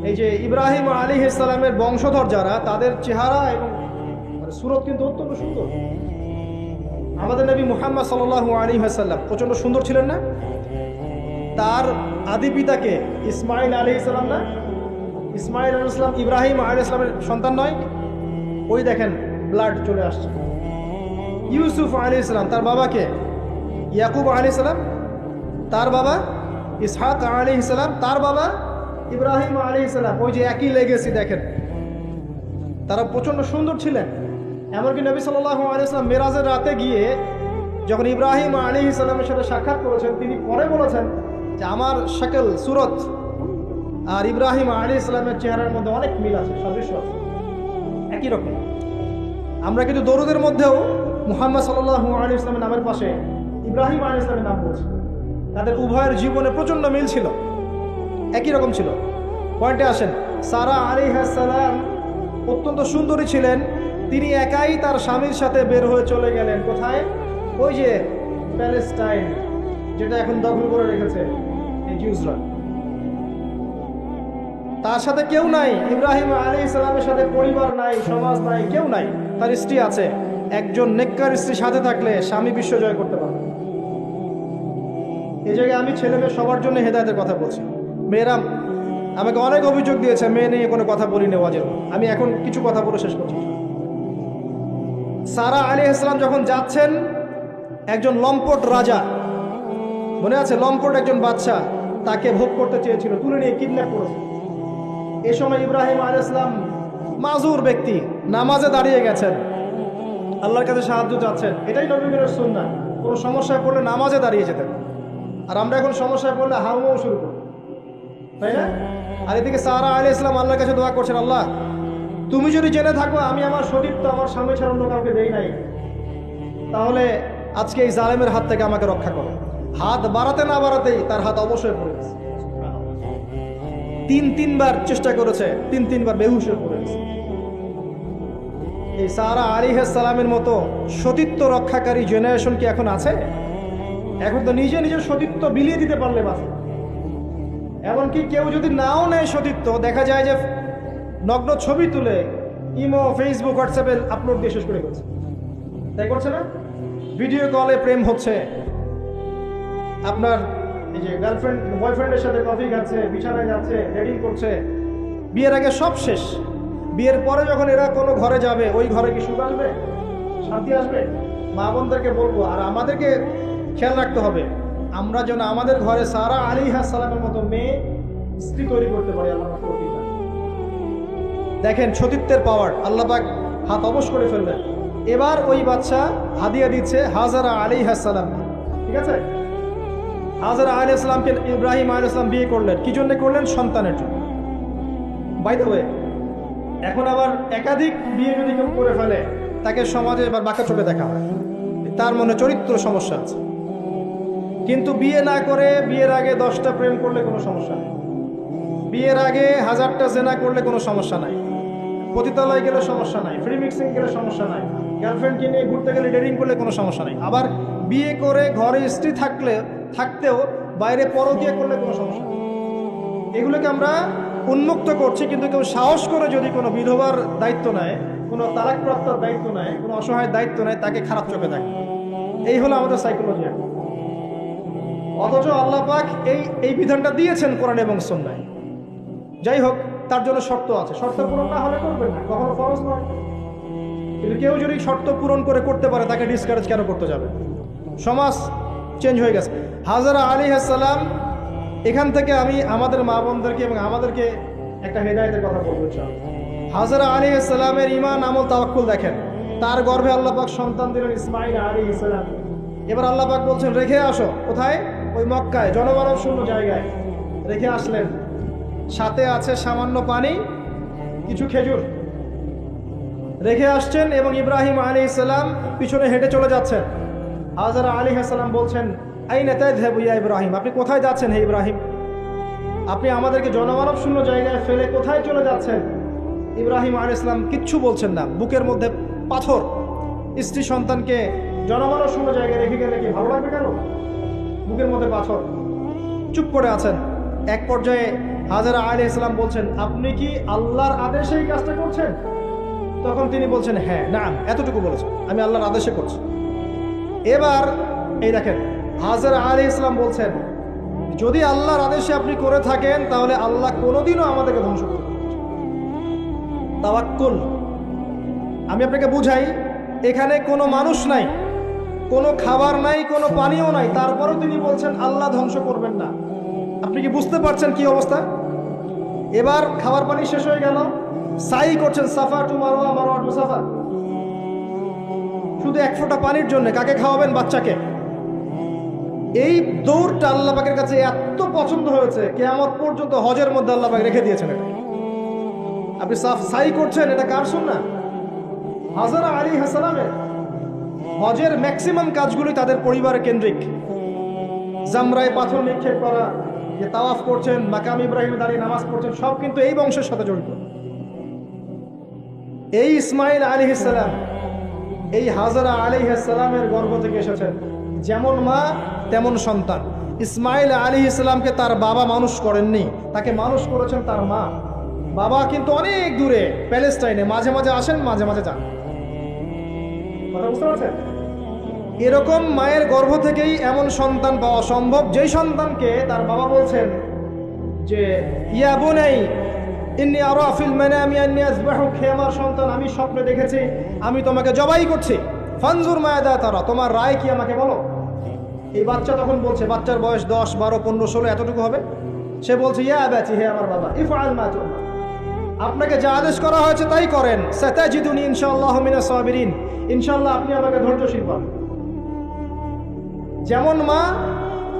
এই যে ইব্রাহিম আলাইহিস সালামের বংশধর যারা, তাদের চেহারা এবং সুরত কিন্তু অত্যন্ত সুন্দর। আমাদের নবী মুহাম্মদ সাল্লাল্লাহু আলাইহি ওয়াসাল্লাম প্রচন্ড সুন্দর ছিলেন না? তার আদি পিতাকে ইসমাইল আলাইহিস সালাম না? ইসমাইল আলাইহিস সালাম ইব্রাহিম আলাইহিস সালামের সন্তান নয়? ওই দেখেন ব্লাড চলে আসছে। ইউসুফ আলাইহিস সালাম তার বাবাকে, ইয়াকুব আলাইহিস সালাম তার বাবা, ইসহাক আলাইহিস সালাম তার বাবা, ইব্রাহিম আলাইহিস সালাম, ওই যে একই লেগেসি দেখেন। তারা প্রচন্ড সুন্দর ছিলেন। এমনকি নবী সাল্লাল্লাহু আলাইহি ওয়াসাল্লাম মেরাজের রাতে গিয়ে যখন ইব্রাহিম আলাইহিস সালামের সাথে সাক্ষাৎ করেছেন, তিনি পরে বলেছেন যে আমার শাকল, সুরত আর ইব্রাহিম আলাইহিস সালামের চেহারার মধ্যে অনেক মিল আছে, সাদৃশ্য আছে, একই রকম। আমরা কিন্তু দরুদের মধ্যেও মুহাম্মদ সাল্লাল্লাহু আলাইহি ওয়াসাল্লামের নামের পাশে ইব্রাহিম আলাইহিস সালামের নাম বলছি। তাদের উভয়ের জীবনে প্রচন্ড মিল ছিল, একই রকম ছিল। পয়েন্টে আসেন, সারা আলাইহিস সালাম অত্যন্ত সুন্দরী ছিলেন। তিনি একাই তার স্বামীর সাথে বের হয়ে চলে গেলেন কোথায়? ওই যে প্যালেস্টাইন, যেটা এখন দখল করে রেখেছে এই জিউসরা। তার সাথে কেউ নাই। ইব্রাহিম আলাইহিস সালামের সাথে পরিবার নাই, সমাজ নাই, কেউ নাই। তার স্ত্রী আছে। একজন নেককার স্ত্রী সাথে থাকলে স্বামী বিশ্ব জয় করতে পারে। এই জায়গায় আমি ছেলে মেয়ে সবার জন্য হেদায়েতের কথা বলছি। মেয়েরা আমাকে অনেক অভিযোগ দিয়েছে, মেয়ে নিয়ে কোনো কথা বলি না ওয়াজের। আমি এখন কিছু কথা বলে শেষ করছি। সারা আলাইহিস সালাম যখন যাচ্ছেন, একজন লম্পট রাজা, মনে আছে, লম্পট একজন বাদশা তাকে ভোগ করতে চেয়েছিল, তুলে নিয়ে কিডন্যাপ করেছে। এ সময় ইব্রাহিম আলাইহিস সালাম মাজুর ব্যক্তি, নামাজে দাঁড়িয়ে গেছেন, আল্লাহর কাছে সাহায্য চাচ্ছেন। এটাই নবীর সুন্নাহ। কোনো সমস্যায় পড়লে নামাজে দাঁড়িয়ে যেতেন। আর আমরা এখন সমস্যায় পড়লে হাউমাউ শুরু করি, তাই না? আর এদিকে সারা আলাইহিস সালাম আল্লাহর কাছে দোয়া করছেন, আল্লাহ তুমি যদি জেনে থাকো আমি আমার শরীর তো আমার স্বামী ছাড়া অন্য কাউকে দেই নাই, তাহলে আজকে এই জালেমের হাত থেকে আমাকে রক্ষা করো। হাত বাড়াতে না বাড়াতেই তার হাত অবশ্যই পড়ে গেছে। তিনবার চেষ্টা করেছে, তিনবার বেহুশ হয়ে পড়ে গেছে। এই সারা আলাইহিস সালামের মতো সতীত্ব রক্ষাকারী জেনারেশন কি এখন আছে? এখন তো নিজের সতীত্ব বিলিয়ে দিতে পারলে বাস। এমনকি কেউ যদি নাও নেয় সতীত্ব, দেখা যায় যে নগ্ন ছবি তুলে ইমো, ফেসবুক, হোয়াটসঅ্যাপে আপলোড দিয়ে শেষ করে গেছে। তাই করছে না? ভিডিও কলে প্রেম হচ্ছে, আপনার এই যে গার্লফ্রেন্ড বয়ফ্রেন্ডের সাথে কফি খাচ্ছে, বিছানায় যাচ্ছে, ডেটিং করছে। বিয়ের আগে সব শেষ, বিয়ের পরে যখন এরা কোনো ঘরে যাবে, ওই ঘরে কি সুখ আসবে, শান্তি আসবে? মা বোনদেরকে বলবো, আর আমাদেরকে খেয়াল রাখতে হবে আমরা যেন আমাদের ঘরে সারা আলাইহিস সালামের মতো মেয়ে স্ত্রী তৈরি করতে পারি। আল্লাহ পাক তৌফিক দান। দেখেন সতীত্বের পাওয়ার, আল্লাহ পাক হাত অবশ করে ফেলবেন। এবার ওই বাচ্চা হাদিয়া দিচ্ছে হাজারা আলাইহিস সালাম, ঠিক আছে? হাজারা আলাইহিস সালামকে ইব্রাহিম আলাইহিস সালাম বিয়ে করলেন, কি জন্য করলেন? সন্তানের জন্য। বাই দ্য ওয়ে, এখন আবার একাধিক বিয়ে যদি কেউ করে ফেলে, তাকে সমাজে এবার বাঁকা চোখে দেখা হয়, তার মনে চরিত্র সমস্যা আছে। কিন্তু বিয়ে না করে বিয়ের আগে 10টা প্রেম করলে কোনো সমস্যা নেই, বিয়ের আগে 1000টা জেনা করলে কোনো সমস্যা নাই, পতিতালয় গেলে সমস্যা নাই, ফ্রি মিক্সিং গেলে সমস্যা নাই, গার্লফ্রেন্ডকে নিয়ে ঘুরতে গেলে ডেটিং করলে কোনো সমস্যা নাই। আবার বিয়ে করে ঘরে স্ত্রী থাকতেও বাইরে পরকীয়া করলে কোনো সমস্যা নেই। এগুলোকে আমরা উন্মুক্ত করছি, কিন্তু কেউ সাহস করে যদি কোনো বিধবার দায়িত্ব নেয়, কোনো তালাকপ্রাপ্তর দায়িত্ব নেয়, কোনো অসহায় দায়িত্ব নেয়, তাকে খারাপ চোখে দেখে। এই হলো আমাদের সাইকোলজি। অথচ আল্লাহ পাক এই বিধানটা দিয়েছেন কোরআন এবং সুন্নাহয়। যাই হোক, তার জন্য শর্ত আছে, শর্ত পূরণ না হলে করবেন না, কখনো ফরজ নয়। কিন্তু কেউ যদি শর্ত পূরণ করে করতে পারে, তাকে ডিসকারেজ কেন করতে যাবে? সমাজ চেঞ্জ হয়ে গেছে। হাজারা আলাইহিস সালাম, এখান থেকে আমি আমাদের মা বোনদেরকে এবং আমাদেরকে একটা হেদায়েতের কথা বলতে চাই। হাজারা আলাইহিস সালামের ঈমান, আমল, তাওয়াক্কুল দেখেন। তার গর্ভে আল্লাহ পাক সন্তান দিলেন ইসমাঈল আলাইহিস সালাম। এবার আল্লাহ পাক বলছেন রেখে আসো, কোথায়? ওই মক্কায়, জনমানব শূন্য জায়গায় রেখে আসলেন। সাথে আছে সামান্য পানি, কিছু খেজুর রেখে আসছেন, এবং ইব্রাহিম আলাইহিস সালাম পিছনে হেঁটে চলে যাচ্ছেন। হাজারা আলাইহিস সালাম বলছেন আইনা তাযহাবু ইয়া ইব্রাহিম, আপনি কোথায় যাচ্ছেন হে ইব্রাহিম? আপনি আমাদেরকে জনমানব শূন্য জায়গায় ফেলে কোথায় চলে যাচ্ছেন? ইব্রাহিম আলাইহিস সালাম কিচ্ছু বলছেন না, বুকের মধ্যে পাথর। স্ত্রী সন্তানকে জনমানব শূন্য জায়গায় রেখে গেলে কি ভালো লাগবে? কেন? বুকের মধ্যে পাথর, চুপ করে আছেন। এক পর্যায়ে হাজারা আলাইহিস সালাম বলছেন আপনি কি আল্লাহর আদেশে এই কাজটা করছেন? তখন তিনি বলছেন হ্যাঁ, না, এতটুকু বলেছেন, আমি আল্লাহর আদেশে করছি। এবার এই দেখেন, হাজারা আলাইহিস সালাম বলছেন যদি আল্লাহর আদেশে আপনি করে থাকেন, তাহলে আল্লাহ কোনোদিনও আমাদেরকে ধ্বংস করবে না। তাওয়াক্কুল। আমি আপনাকে বুঝাই, এখানে কোনো মানুষ নাই, কোনো খাবার নাই, কোনো পানিও নাই, তারপরেও তিনি বলছেন আল্লাহ ধ্বংস করবেন না। আপনি কি বুঝতে পারছেন কি অবস্থা? এবার খাবার পানি শেষ হয়ে গেল, সাই করছেন সাফা টু মারওয়া, মারওয়া টু সাফা, শুধু এক ফোঁটা পানির জন্য। কাকে খাওয়াবেন? বাচ্চাকে। এই দৌড়টা আল্লাহ পাকের কাছে এত পছন্দ হয়েছে, কিয়ামত পর্যন্ত হজের মধ্যে আল্লাহ পাক রেখে দিয়েছেন এটা। আপনি সাই করছেন, এটা কার সুন্নাহ? হাজারা আলাইহিস সালামের। হজের ম্যাক্সিমাম কাজগুলি তাদের পরিবার কেন্দ্রিক। জামরায় পাথর নিক্ষেপ করা, যে তাওয়াফ করছেন, মাকাম ইব্রাহিমে দাঁড়িয়ে নামাজ পড়ছেন, সব কিন্তু এই বংশের সাথে জড়িত। এই ইসমাঈল আলাইহিস সালাম, এই হাজারা আলাইহিস সালামের গর্ভ থেকে এসেছেন। যেমন মা তেমন সন্তান। ইসমাঈল আলাইহিস সালামকে তার বাবা মানুষ করেননি, তাকে মানুষ করেছেন তার মা। বাবা কিন্তু অনেক দূরে প্যালেস্টাইনে, মাঝে মাঝে আসেন, মাঝে মাঝে যান। কথা বুঝতে পারছেন? এরকম মায়ের গর্ভ থেকেই এমন সন্তান পাওয়া সম্ভব, যেই সন্তানকে তার বাবা বলছেন যে ইয়া বুনাই ইন্নী আরা ফিল মানামি আন্নী আযবাহুক, হে আমার সন্তান, আমি স্বপ্নে দেখেছি আমি তোমাকে জবাই করছি। ফানজুর মায়াদা তারা, তোমার রায় কি আমাকে বলো। এই বাচ্চা তখন বলছে, বাচ্চার বয়স 10, 12, 15, 16 এতটুকু হবে। সে বলছে ইয়া আবাতি, হে আমার বাবা, ইফআল মা তু'মার, আপনাকে যা আদেশ করা হয়েছে তাই করেন। সাতাজিদুনি ইনশাআল্লাহু মিনাস সাবিরিন, ইনশাআল্লাহ আপনি আমাকে ধৈর্যশীল পাবেন। যেমন মা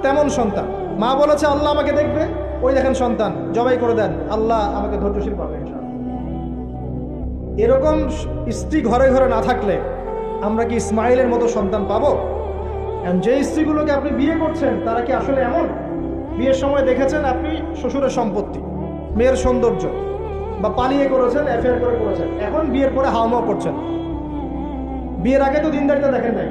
তেমন সন্তান। মা বলেছে আল্লাহ আমাকে দেখবে, ওই দেখেন সন্তান জবাই করে দেন, আল্লাহ আমাকে ধৈর্যশীল পাবে ইনশাআল্লাহ। এরকম স্ত্রী ঘরে ঘরে না থাকলে আমরা কি ইসমাইলের মতো সন্তান পাবো? যে স্ত্রীগুলোকে আপনি বিয়ে করছেন তারা কি আসলে এমন? বিয়ের সময় দেখেছেন আপনি শ্বশুরের সম্পত্তি, মেয়ের সৌন্দর্য, বা পালিয়ে করেছেন, অ্যাফেয়ার করে করেছেন, এখন বিয়ের পরে হাওমাও করছেন। বিয়ের আগে তো দিনদারিতা দেখেন নাই।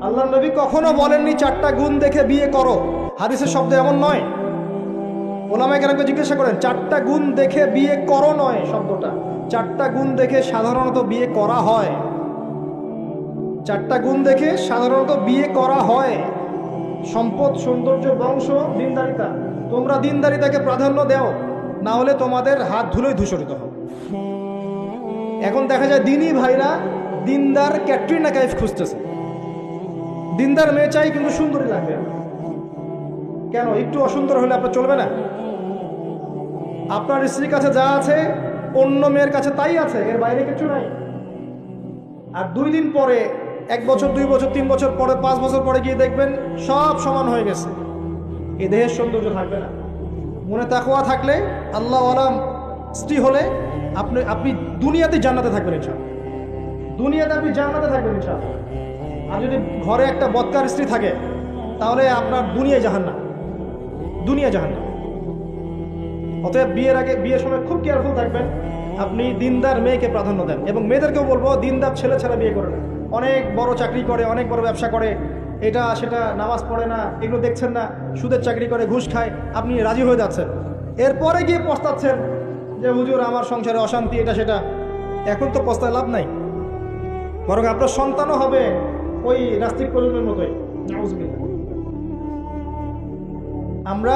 আল্লাহ নবী কখনো বলেননি 4টা গুণ দেখে বিয়ে করো, হাদিসের শব্দ এমন নয়। ওলামায়ে কেরামকে জিজ্ঞাসা করেন 4টা গুণ দেখে বিয়ে করো নয় শব্দটা, 4টা গুণ দেখে সাধারণত বিয়ে করা হয়। 4টা গুণ দেখে সাধারণত বিয়ে করা হয়: সম্পদ, সৌন্দর্য, বংশ, দিনদারিতা। তোমরা দিনদারিতাকে প্রাধান্য দাও, না হলে তোমাদের হাত ধুলোই ধূসরিত হবে। এখন দেখা যায় দিনী ভাইরা দিনদার ক্যাটরিনা কাইফ খুঁজতেছে। দিনদার মেয়ে চাই কিন্তু সুন্দরী লাগবে। কেন? একটু অসুন্দর হলে আপনার চলবে না? আপনার স্ত্রীর কাছে যা আছে অন্য মেয়ের কাছে তাই আছে, এর বাইরে কিছু নাই। আর 2 দিন পরে, 1 বছর, 2 বছর, 3 বছর পরে, 5 বছর পরে গিয়ে দেখবেন সব সমান হয়ে গেছে। এই দেহের সৌন্দর্য থাকবে না। মনে তাকওয়া থাকলে, আল্লাহ আলাম স্ত্রী হলে আপনি দুনিয়াতে জান্নাতে থাকবেন ইনশাআল্লাহ। দুনিয়াতে আপনি জান্নাতে থাকবেন ইনশাআল্লাহ। আর যদি ঘরে একটা বদকার স্ত্রী থাকে তাহলে আপনার দুনিয়া জাহান্নাম, দুনিয়া জাহান্নাম। অতএব বিয়ের সময় খুব কেয়ারফুল থাকবেন। আপনি দিনদার মেয়েকে প্রাধান্য দেন, এবং মেয়েদেরকেও বলবো দিনদার ছেলে ছাড়া বিয়ে করে না। অনেক বড় চাকরি করে, অনেক বড় ব্যবসা করে, এটা সেটা, নামাজ পড়ে না, এগুলো দেখছেন না, সুদের চাকরি করে, ঘুষ খায়, আপনি রাজি হয়ে যাচ্ছেন। এরপরে গিয়ে পস্তাচ্ছেন যে হুজুর আমার সংসারে অশান্তি, এটা সেটা। এখন তো পস্তায় লাভ নাই, বরং আপনার সন্তানও হবে ওই নাস্তিক প্রজন্মের মতোই। নাউজুবিল্লাহ। আমরা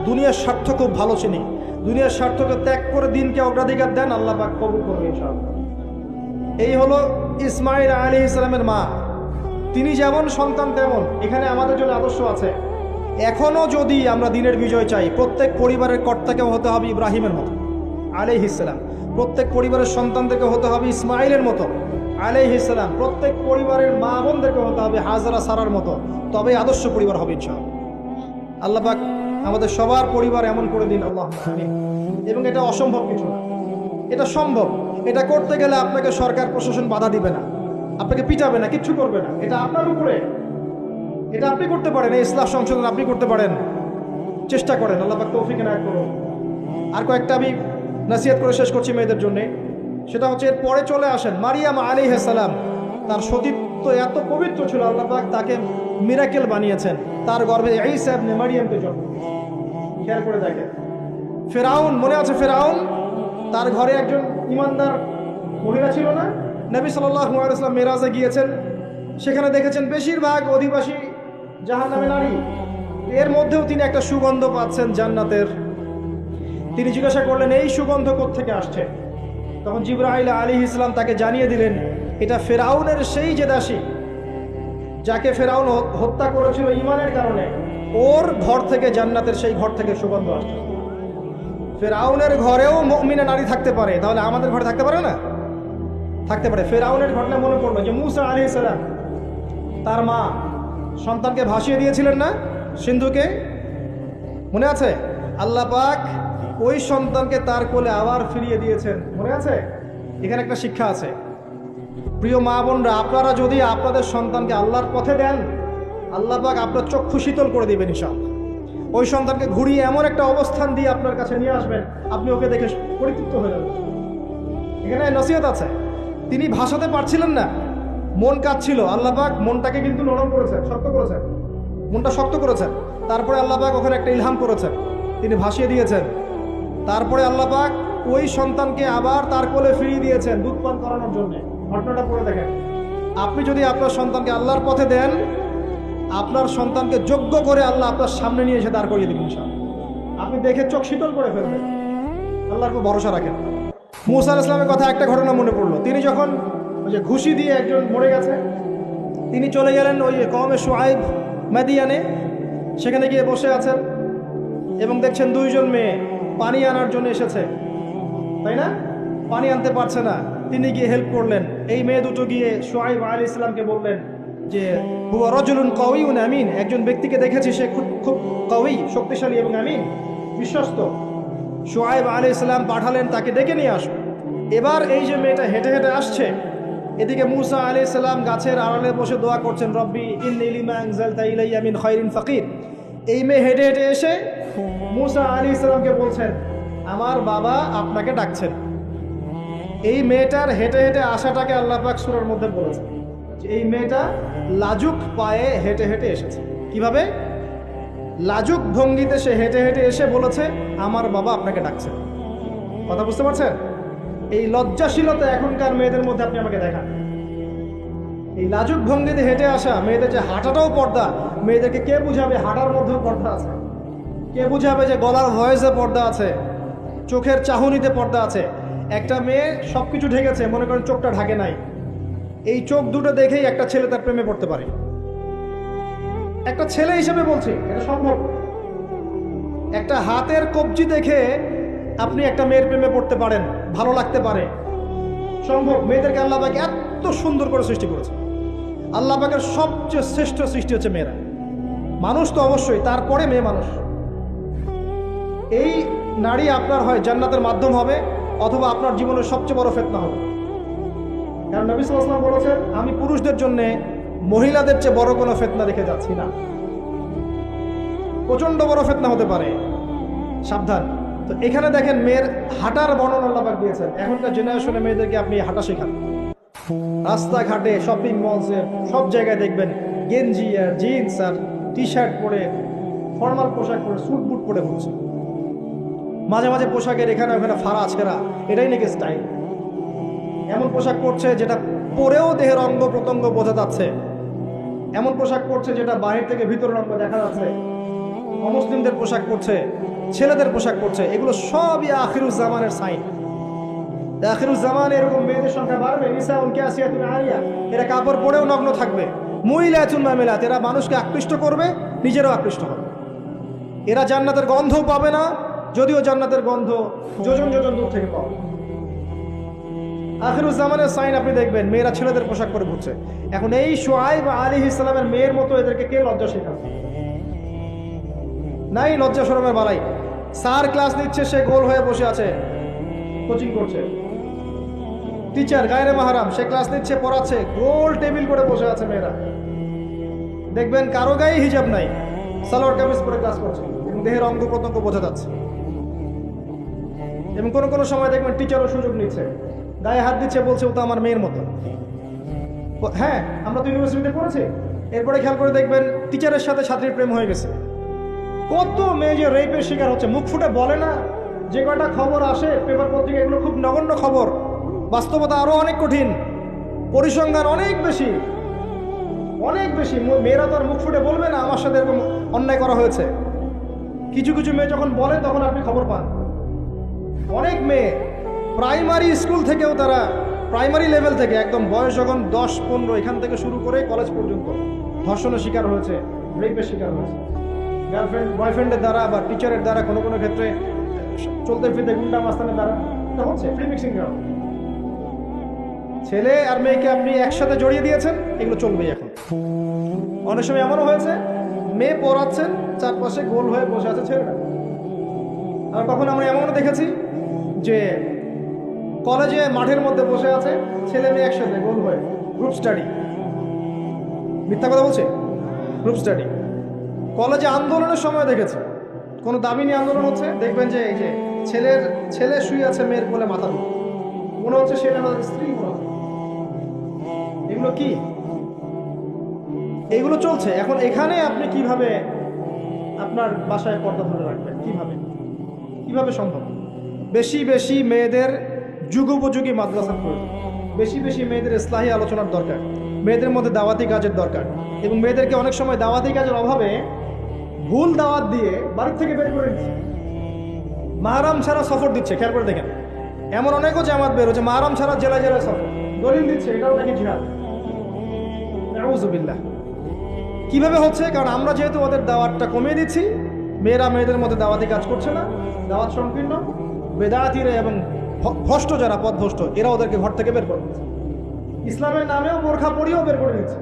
দুনিয়ার স্বার্থ খুব ভালো চিনি। দুনিয়ার স্বার্থকে ত্যাগ করে দিনকে অগ্রাধিকার দেন, আল্লাহ পাক কবুল করবে ইনশাআল্লাহ। এই হলো ইসমাঈল আলাইহিস সালামের মা। তিনি যেমন সন্তান তেমন এখানে আমাদের জন্য আদর্শ আছে। এখনও যদি আমরা দিনের বিজয় চাই, প্রত্যেক পরিবারের কর্তাকেও হতে হবে ইব্রাহিমের মতো আলাইহিস সালাম। প্রত্যেক পরিবারের সন্তানদেরকে হতে হবে ইসমাঈলের মতো আলাইহিস সালাম। প্রত্যেক পরিবারের মা বোনদেরকে হতে হবে হাজরা, সারার মতো। তবেই আদর্শ পরিবার হবে ইনশাআল্লাহ। আল্লাহ পাক আমাদের সবার পরিবার এমন করে দিন, আল্লাহুম্মা আমিন। এবং এটা অসম্ভব কিছু না, এটা সম্ভব। এটা করতে গেলে আপনাকে সরকার প্রশাসন বাধা দিবে না, আপনাকে পিটাবে না, কিচ্ছু করবে না। এটা আপনার উপরে, এটা আপনি করতে পারেন। এই ইসলাম সংশোধন আপনি করতে পারেন, চেষ্টা করেন। আল্লাহ পাক তৌফিক এনায়েত করুন। আর কয়েকটা আমি নসিহত করে শেষ করছি মেয়েদের জন্য। সেটা হচ্ছে, এর পরে চলে আসেন মারিয়াম আলাইহিস সালাম। তার সতীত্ব এত পবিত্র ছিল, আল্লাহ পাক তাকে মিরাকেল বানিয়েছেন। তার গর্ভে ঈসা ইবনে মারিয়ামকে জন্ম। খেয়াল করে দেখেন, ফেরাউন, মনে আছে ফেরাউন? তার ঘরে একজন ইমানদার মহিলা ছিল না? নবী সাল্লাল্লাহু আলাইহি ওয়াসাল্লাম মেরাজে গিয়েছেন, সেখানে দেখেছেন বেশিরভাগ অধিবাসী জাহান্নামে নারী। এর মধ্যেও তিনি একটা সুগন্ধ পাচ্ছেন জান্নাতের। তিনি জিজ্ঞাসা করলেন, এই সুগন্ধ কোত্থেকে আসছে? তখন জিবরাইল আলাইহিস সালাম তাকে জানিয়ে দিলেন, এটা ফেরাউনের সেই যে দাসী যাকে ফেরাউন হত্যা করেছিল ঈমানের কারণে, ওর ঘর থেকে, জান্নাতের সেই ঘর থেকে সুগন্ধ আসছে। ফেরাউনের ঘরেও মুমিনা নারী থাকতে পারে, তাহলে আমাদের ঘরে থাকতে পারে না? থাকতে পারে। ফেরাউনের ঘটনা মনে পড়লো যে মূসা আলাইহিস সালাম, তার মা সন্তানকে ভাসিয়ে দিয়েছিলেন না সিন্ধুকে, মনে আছে? আল্লাহ পাক ওই সন্তানকে তার কোলে আবার ফিরিয়ে দিয়েছেন, মনে আছে? এখানে একটা শিক্ষা আছে। প্রিয় মা বোনরা, আপনারা যদি আপনাদের সন্তানকে আল্লাহর পথে দেন, আল্লাহ পাক আপনার চক্ষু শীতল করে দিবেন ইনশাআল্লাহ। ওই সন্তানকে ঘুরিয়ে এমন একটা অবস্থান দিয়ে আপনার কাছে নিয়ে আসবেন, আপনি ওকে দেখে পরিতৃপ্ত হয়ে যাবেন। এখানে নসিহত আছে। তিনি ভাসাতে পারছিলেন না, মন কাঁদছিল। আল্লাহ পাক মনটাকে কিন্তু নরম করেছেন, শক্ত করেছেন, মনটা শক্ত করেছেন। তারপরে আল্লাহ পাক ওখানে একটা ইলহাম করেছেন, তিনি ভাসিয়ে দিয়েছেন। তারপরে আল্লাহ পাক ওই সন্তানকে আবার তার কোলে ফিরিয়ে দিয়েছেন দুধ পান করানোর জন্য। ঘটনাটা পড়ে দেখেন। আপনি যদি আপনার সন্তানকে আল্লাহর পথে দেন, আপনার সন্তানকে যোগ্য করে আল্লাহ আপনার সামনে নিয়ে এসে দাঁড় করিয়ে দেবেন ইনশাআল্লাহ। আপনি দেখে চোখ শীতল করে ফেলবেন। আল্লাহর উপর ভরসা রাখেন। মূসা আলাইহিস সালামের কথা একটা ঘটনা মনে পড়লো। তিনি যখন ওই যে ঘুষি দিয়ে একজন মরে গেছে, তিনি চলে গেলেন ওই কওমে শুআইব মাদিয়ানে। সেখানে গিয়ে বসে আছেন এবং দেখছেন 2 জন মেয়ে পানি আনার জন্য এসেছে, তাই না? পানি আনতে পারছে না, তিনি গিয়ে হেল্প করলেন। এই মেয়ে দুটো গিয়ে শুআইব আলাইহিস সালামকে বললেন যে হুয়া রাজুলুন কাওয়িউন আমিন, একজন ব্যক্তিকে দেখেছি সে খুব কাওয়ি, শক্তিশালী এবং আমিন, বিশ্বস্ত। শুআইব আলাইহিস সালাম পাঠালেন তাকে ডেকে নিয়ে আসো। এবার এই যে মেয়েটা হেঁটে হেঁটে আসছে, এদিকে মুসা আলাইহিস সালাম গাছের আড়ালে বসে দোয়া করছেন, রব্বি ইন্নী লিমা আনজালতা ইলাইয়া মিন খায়রিন ফাকির। এই মেয়ে হেঁটে হেঁটে এসে মুসা আলাইহিস সালামকে বলছেন, আমার বাবা আপনাকে ডাকছেন। এই মেয়েটার হেঁটে হেঁটে আসাটাকে আল্লাহ পাক সূরার মধ্যে বলেছেন যে এই মেয়েটা লাজুক পায়ে হেঁটে হেঁটে এসেছে। কিভাবে? লাজুক ভঙ্গিতে সে হেঁটে হেঁটে এসে বলেছে, আমার বাবা আপনাকে ডাকছেন। কথা বুঝতে পারছেন? এই লজ্জাশীলতা এখনকার মেয়েদের মধ্যে আপনি আমাকে দেখান। এই লাজুক ভঙ্গিতে হেঁটে আসা মেয়েদের যে হাঁটাটাও পর্দা, মেয়েদেরকে কে বুঝাবে হাঁটার মধ্যেও পর্দা আছে? কে বুঝাবে যে গলার ভয়েসে পর্দা আছে, চোখের চাহনিতে পর্দা আছে? একটা মেয়ে সবকিছু ঢেকেছে, মনে করেন চোখটা ঢাকে নাই, এই চোখ দুটো দেখেই একটা ছেলে তার প্রেমে পড়তে পারে। একটা ছেলে হিসেবে বলছি, এটা সম্ভব। একটা হাতের কবজি দেখে আপনি একটা মেয়ের প্রেমে পড়তে পারেন, ভালো লাগতে পারে, সম্ভব। মেয়েদেরকে আল্লাহ পাক এত সুন্দর করে সৃষ্টি করেছে। আল্লাহ পাকের সবচেয়ে শ্রেষ্ঠ সৃষ্টি হচ্ছে মেয়েরা। মানুষ তো অবশ্যই, তারপরে মেয়ে মানুষ। এই নারী আপনার হয় জান্নাতের মাধ্যম হবে, অথবা আপনার জীবনের সবচেয়ে বড় ফিতনা হবে। কারণ নবী সাল্লাল্লাহু আলাইহি ওয়াসাল্লাম বলেছেন, আমি পুরুষদের জন্য মহিলাদের চেয়ে বড় কোনো ফিতনা রেখে যাচ্ছি না। প্রচন্ড বড় ফিতনা হতে পারে, সাবধান। তো এখানে দেখেন মেয়ের হাঁটার বর্ণনা আল্লাহ পাক দিয়েছেন। এখনকার জেনারেশনে মেয়েদেরকে আপনি হাঁটা শেখান, রাস্তাঘাটে, শপিং মলসে, সব জায়গায় দেখবেন গেঞ্জি আর জিন্স আর টি শার্ট পরে, ফর্মাল পোশাক পরে, স্যুট বুট পরে ঘুরছে। মাঝে মাঝে পোশাকের এখানে ওখানে ফাড়া ছেঁড়া, এটাই নাকি স্টাইল। এমন পোশাক পরছে যেটা পরেও দেহের অঙ্গ প্রত্যঙ্গ বোঝা যাচ্ছে, এমন পোশাক পরছে যেটা বাহির থেকে ভিতরের অঙ্গ দেখা যাচ্ছে। অমুসলিমদের পোশাক পরছে, ছেলেদের পোশাক পরছে, এগুলো সবই আখিরুজ্জামানের সাইন। আখিরুজ্জামানে এরকম মেয়েদের সংখ্যা বাড়বে। নিসাউন কাসিয়াতুন আরিয়া, এরা কাপড় পরেও নগ্ন থাকবে। মুইলাতুন মামিলাত, এরা মানুষকে আকৃষ্ট করবে, নিজেরও আকৃষ্ট হবে। এরা জান্নাতের গন্ধও পাবে না, যদিও জান্নাতের গন্ধ যোজন যোজন দূর থেকে পাবে। আখিরুজ্জামানের সাইন আপনি দেখবেন, মেয়েরা ছেলেদের পোশাক পরে ঘুরছে। এখন এই শুআয়ব আলাইহিস সালামের মেয়ের মতো এদেরকে কে লজ্জা শেখাবে? নাই লজ্জা শরমের বালাই। স্যার ক্লাস নিচ্ছে, সে গোল হয়ে বসে আছে, কোচিং করছে। টিচার গায়রে মাহরাম, সে ক্লাস নিচ্ছে, পড়াচ্ছে, গোল টেবিল করে বসে আছে মেয়েরা। দেখবেন কারো গায়ে হিজাব নাই, সালোয়ার কামিজ পরে ক্লাস করছে, এবং দেহের অঙ্গ প্রত্যঙ্গ বোঝা যাচ্ছে। এবং কোনো কোনো সময় দেখবেন টিচারও সুযোগ নিচ্ছে, গায়ে হাত দিচ্ছে, বলছে ও তো আমার মেয়ের মতো। হ্যাঁ, আমরা তো ইউনিভার্সিটিতে পড়েছি। এরপরে খেয়াল করে দেখবেন টিচারের সাথে ছাত্রীর প্রেম হয়ে গেছে। কত মেয়ে যে রেপের শিকার হচ্ছে, মুখ ফুটে বলে না। যে কয়টা খবর আসে পেপার পত্রিকা, এগুলো খুব নগণ্য খবর। বাস্তবতা আরো অনেক কঠিন, পরিসংখ্যান অনেক বেশি, অনেক বেশি। মেয়েরা তো আর মুখ ফুটে বলবে না আমার সাথে এরকম অন্যায় করা হয়েছে। কিছু কিছু মেয়ে যখন বলে তখন আপনি খবর পান। অনেক মেয়ে প্রাইমারি স্কুল থেকেও, তারা প্রাইমারি লেভেল থেকে একদম বয়স যখন 10-15 এখান থেকে শুরু করে কলেজ পর্যন্ত ধর্ষণের শিকার হয়েছে, রেপের শিকার হয়েছে। গার্লফ্রেন্ড বয়ফ্রেন্ডের দ্বারা বা টিচারের দ্বারা, কোনো কোনো ক্ষেত্রে চলতে ফিরতে গুন্ডা মাস্তানের দ্বারা এটা হচ্ছে। Free mixing ground. ছেলে আর মেয়েকে আপনি একসাথে জড়িয়ে দিয়েছেন, এগুলো চলবেই এখন। অনেক সময় এমনও হয়েছে মেয়ে পড়াচ্ছেন, চারপাশে গোল হয়ে বসে আছে ছেলেরা। আর কখন আমরা এমনও দেখেছি যে কলেজে মাঠের মধ্যে বসে আছে ছেলে মেয়ে একসাথে গোল হয়ে, গ্রুপ স্টাডি। মিথ্যা কথা বলছে? Group study. কলেজে আন্দোলনের সময় দেখেছি, কোনো দাবি নিয়ে আন্দোলন হচ্ছে, দেখবেন যে এই যে ছেলে শুয়ে আছে মেয়ের কোলে মাথা দিয়ে, মনে হচ্ছে সে আমাদের স্ত্রী। এগুলো কি? এগুলো চলছে এখন। এখানে আপনি কিভাবে আপনার বাসায় পর্দা ধরে রাখবেন? কিভাবে সম্ভব? বেশি বেশি মেয়েদের যুগোপযোগী মাদ্রাসার প্রয়োজন, বেশি বেশি মেয়েদের ইসলাহি আলোচনার দরকার, মেয়েদের মধ্যে দাওয়াতি কাজের দরকার। এবং মেয়েদেরকে অনেক সময় দাওয়াতি কাজের অভাবে ভুল দাওয়াত দিয়ে বাড়ির থেকে বের করে দিচ্ছে, মাহরাম ছাড়া সফর দিচ্ছে। খেয়াল করে দেখেন, এমন অনেকও জামাত বের হচ্ছে মাহরাম ছাড়া জেলায় জেলায় সফর, দলিল দিচ্ছে, এটাও নাকি জিহাদ। নাউযুবিল্লাহ। কিভাবে হচ্ছে? কারণ আমরা যেহেতু ওদের দাওয়াতটা কমিয়ে দিচ্ছি, মেয়েরা মেয়েদের মধ্যে দাওয়াতি কাজ করছে না, দাওয়াত সংকীর্ণ, বেদাতিরা এবং ভ্রষ্ট যারা পথভ্রষ্ট, এরা ওদেরকে ঘর থেকে বের করে দিচ্ছে। ইসলামের নামেও বোরখা পরিয়েও বের করে দিচ্ছে।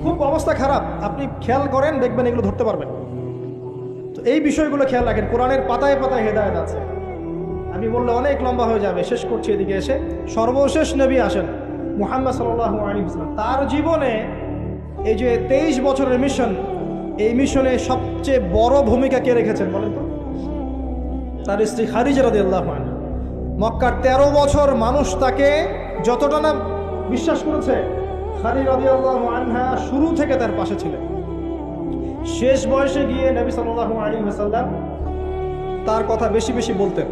খুব অবস্থা খারাপ। আপনি খেয়াল করেন, দেখবেন এগুলো ধরতে পারবেন। তো এই বিষয়গুলো খেয়াল রাখেন। কোরআনের পাতায় পাতায় হেদায়েত আছে। আমি বললে অনেক লম্বা হয়ে যাবে, শেষ করছি। এদিকে এসে সর্বশেষ নবী আসেন, মুহাম্মদ সাল্লাল্লাহু আলাইহি ওয়াসাল্লাম তার জীবনে এই যে 23 বছরের মিশন, এই মিশনে সবচেয়ে বড় ভূমিকা কে রেখেছেন বলেন তো? তার স্ত্রী খাদিজা রাদিয়াল্লাহু আনহা। মক্কার 13 বছর মানুষ তাকে যতটা না বিশ্বাস করেছে, খাদিজা রাদিয়াল্লাহু আনহা শুরু থেকে তার পাশে ছিলেন। শেষ বয়সে গিয়ে নবী সাল্লাল্লাহু আলাইহি ওয়াসাল্লাম তার কথা বেশি বেশি বলতেন।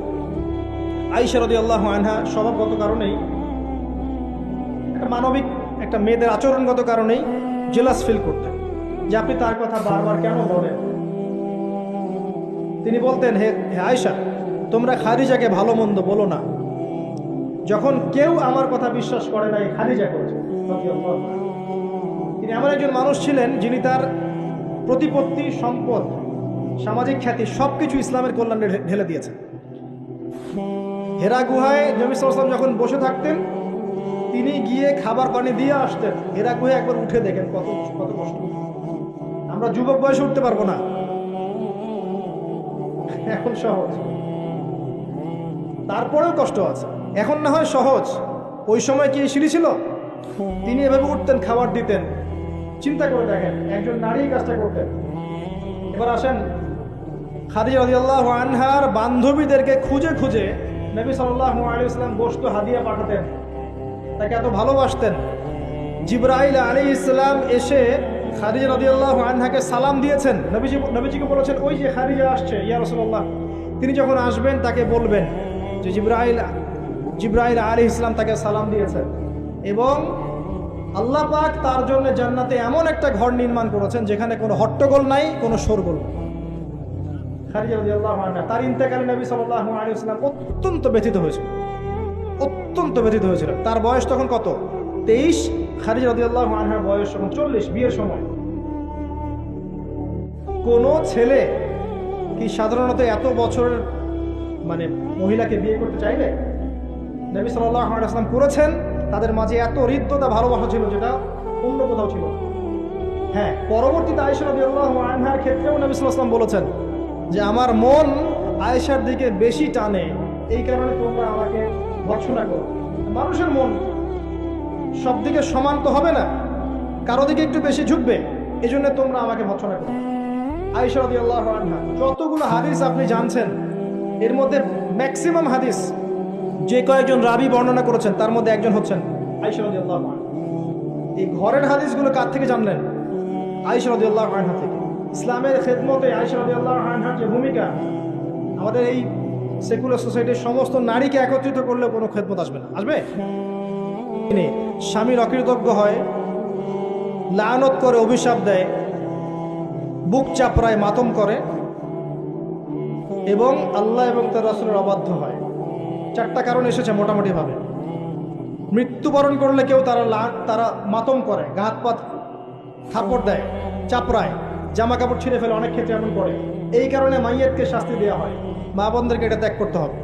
আয়েশা রাদিয়াল্লাহু আনহা স্বভাবগত কারণেই, একটা মানবিক একটা মেয়েদের আচরণগত কারণেই জেলাস ফিল করতেন যে আপনি তার কথা বারবার কেন বলেন। তিনি বলতেন, হে আয়েশা, তোমরা খাদিজাকে ভালো মন্দ বলো না, যখন কেউ আমার কথা বিশ্বাস করে নাই খাদিজা করেছে। তিনি এমন একজন মানুষ ছিলেন যিনি তার প্রতিপত্তি, সম্পদ, সামাজিক খ্যাতি সবকিছু ইসলামের কল্যাণে ঢেলে দিয়েছেন। হেরা গুহায় নবী সাল্লাল্লাহু আলাইহি ওয়াসাল্লাম যখন বসে থাকতেন, তিনি গিয়ে খাবার পানি দিয়ে আসতেন। হেরা গুহায় একবার উঠে দেখেন কত কত কষ্ট। আমরা যুবক বয়সে উঠতে পারবো না, এখন সহজ, তারপরেও কষ্ট আছে। এখন না হয় সহজ, ওই সময় কি সিঁড়ি ছিল? তিনি এভাবে উঠতেন, খাবার দিতেন। চিন্তা করে দেখেন, একজন নারী কাজটা করতেন। এবার আসেন, খাদিজা রাদিয়াল্লাহু আনহার বান্ধবীদেরকে খুঁজে খুঁজে নবী সাল্লাল্লাহু আলাইহি ওয়াসাল্লাম গোশত হাদিয়া পাঠাতেন, তাকে এত ভালোবাসতেন। জিবরাইল আলাইহিস সালাম এসে খাদিজা রাদিয়াল্লাহু আনহাকে সালাম দিয়েছেন। নবীজিকে বলেছেন, ওই যে খাদিজা আসছে ইয়া রাসূলুল্লাহ, তিনি যখন আসবেন তাকে বলবেন যে জিবরাইল আলাইহিস সালাম তাকে সালাম দিয়েছেন, এবং আল্লাহ পাক তার জন্য জান্নাতে এমন একটা ঘর নির্মাণ করেছেন যেখানে কোনো হট্টগোল নাই, কোনো শোরগোল নাই। খাদিজা রাদিয়াল্লাহু আনহা তার ইন্তেকালে নবী সাল্লাল্লাহু আলাইহি ওয়াসাল্লাম অত্যন্ত ব্যথিত হয়েছিল, অত্যন্ত ব্যথিত হয়েছিল। তার বয়স তখন কত? 23। খাদিজা রাদিয়াল্লাহু আনহার বয়স তখন 40, বিয়ের সময়। কোন ছেলে কি সাধারণত এত বছরের মানে মহিলাকে বিয়ে করতে চাইবে? নবী সাল্লাল্লাহু আলাইহি ওয়াসাল্লাম করেছেন। তাদের মাঝে এত হৃদ্যতা, ভালোবাসা ছিল যেটা অন্য কোথাও ছিল না। হ্যাঁ, পরবর্তীতে আয়েশা রাদিয়াল্লাহু আনহার ক্ষেত্রেও নবী সাল্লাল্লাহু আলাইহি ওয়াসাল্লাম বলেছেন যে আমার মন আয়েশার দিকে বেশি টানে, এই কারণে তোমরা আমাকে ভৎসনা করো। মানুষের মন সব দিকে সমান তো হবে না, কারো দিকে একটু বেশি ঝুঁকবে, এই জন্য তোমরা আমাকে ভৎসনা করো। আয়েশা রাদিয়াল্লাহু আনহা যতগুলো হাদিস আপনি জানছেন, এর মধ্যে ম্যাক্সিমাম হাদিস যে কয়েকজন রাবি বর্ণনা করেছেন তার মধ্যে একজন হচ্ছেন আয়েশা রাদিয়াল্লাহু আনহা। এই ঘরের হাদিসগুলো কার থেকে জানলেন? আয়েশা রাদিয়াল্লাহু আনহা থেকে। ইসলামের খেদমতে আয়েশা রাদিয়াল্লাহু আনহার যে ভূমিকা, আমাদের এই সেকুলার সোসাইটির সমস্ত নারীকে একত্রিত করলেও কোনো খেদমত আসবে না। আসবে? তিনি স্বামীর অকৃতজ্ঞ হয়, লানত করে, অভিশাপ দেয়, বুক চাপড়ায়, মাতম করে এবং আল্লাহ এবং তার রাসূলের অবাধ্য হয়। 4টা কারণ এসেছে মোটামুটি ভাবে। মৃত্যুবরণ করলে কেউ তারা মাতম করে, গা হাত পাত থাপড় দেয়, চাপড়ায়, জামা কাপড় ছিঁড়ে ফেলে, অনেক ক্ষেত্রে এমন করে। এই কারণে মাইয়াতকে শাস্তি দেওয়া হয়, মা বোনদেরকে এটা ত্যাগ করতে হবে।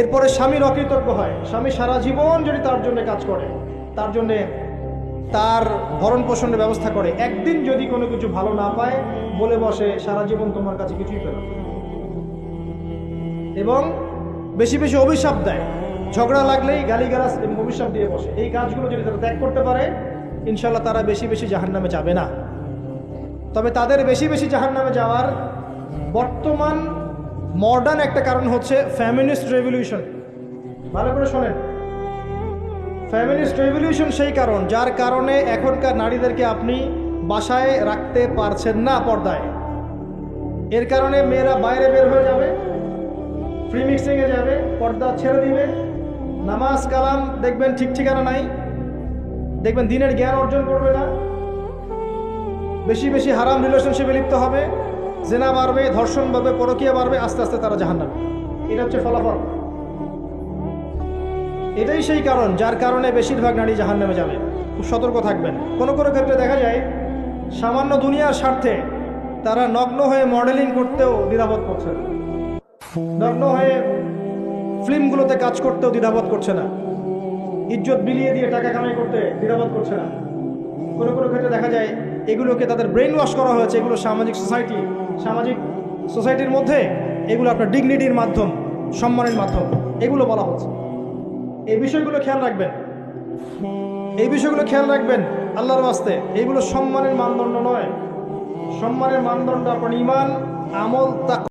এরপরে স্বামীর অকৃতজ্ঞ হয়, স্বামী সারা জীবন যদি তার জন্য কাজ করে, তার জন্যে তার ভরণ পোষণের ব্যবস্থা করে, একদিন যদি কোনো কিছু ভালো না পায় বলে বসে সারা জীবন তোমার কাছে কিছুই পেল, এবং বেশি বেশি অভিশাপ দেয়, ঝগড়া লাগলেই গালিগালাজ এবং অভিশাপ দিয়ে বসে। এই কাজগুলো যদি তারা ত্যাগ করতে পারে, ইনশাল্লাহ তারা বেশি বেশি জাহান্নামে যাবে না। তবে তাদের বেশি বেশি জাহান্নামে যাওয়ার বর্তমান মডার্ন একটা কারণ হচ্ছে ফ্যামিনিস্ট রেভলিউশন। ভালো করে শোনেন, ফ্যামিনিস্ট রেভলিউশন সেই কারণ যার কারণে এখনকার নারীদেরকে আপনি বাসায় রাখতে পারছেন না পর্দায়। এর কারণে মেয়েরা বাইরে বের হয়ে যাবে, ফ্রি মিক্সিংয়ে যাবে, পর্দা ছেড়ে দিবে, নামাজ কালাম দেখবেন ঠিক ঠিকানা নাই, দেখবেন দিনের জ্ঞান অর্জন করবে না, বেশি বেশি হারাম রিলেশনশিপে লিপ্ত হবে, জেনা বাড়বে, ধর্ষণ বাড়বে, পরকীয়া বাড়বে, আস্তে আস্তে তারা জাহান্নামে। এটা হচ্ছে ফলাফল। এটাই সেই কারণ যার কারণে বেশিরভাগ নারী জাহান্নামে যাবে। খুব সতর্ক থাকবেন। কোনো কোনো ক্ষেত্রে দেখা যায় সামান্য দুনিয়ার স্বার্থে তারা নগ্ন হয়ে মডেলিং করতেও দ্বিধাবোধ করছে না, নগ্ন হয়ে ফিল্মগুলোতে কাজ করতেও দ্বিধাবোধ করছে না, ইজ্জত বিলিয়ে দিয়ে টাকা কামাই করতে দ্বিধাবোধ করছে না। কোনো কোনো ক্ষেত্রে দেখা যায় এগুলোকে তাদের ব্রেন ওয়াশ করা হয়েছে, এগুলো সামাজিক সোসাইটির মধ্যে এগুলো আপনার ডিগনিটির মাধ্যম, সম্মানের মাধ্যম, এগুলো বলা হচ্ছে। এই বিষয়গুলো খেয়াল রাখবেন, এই বিষয়গুলো খেয়াল রাখবেন আল্লাহর ওয়াস্তে। এইগুলো সম্মানের মানদণ্ড নয়। সম্মানের মানদণ্ড আপনার ঈমান, আমল, তাকওয়া।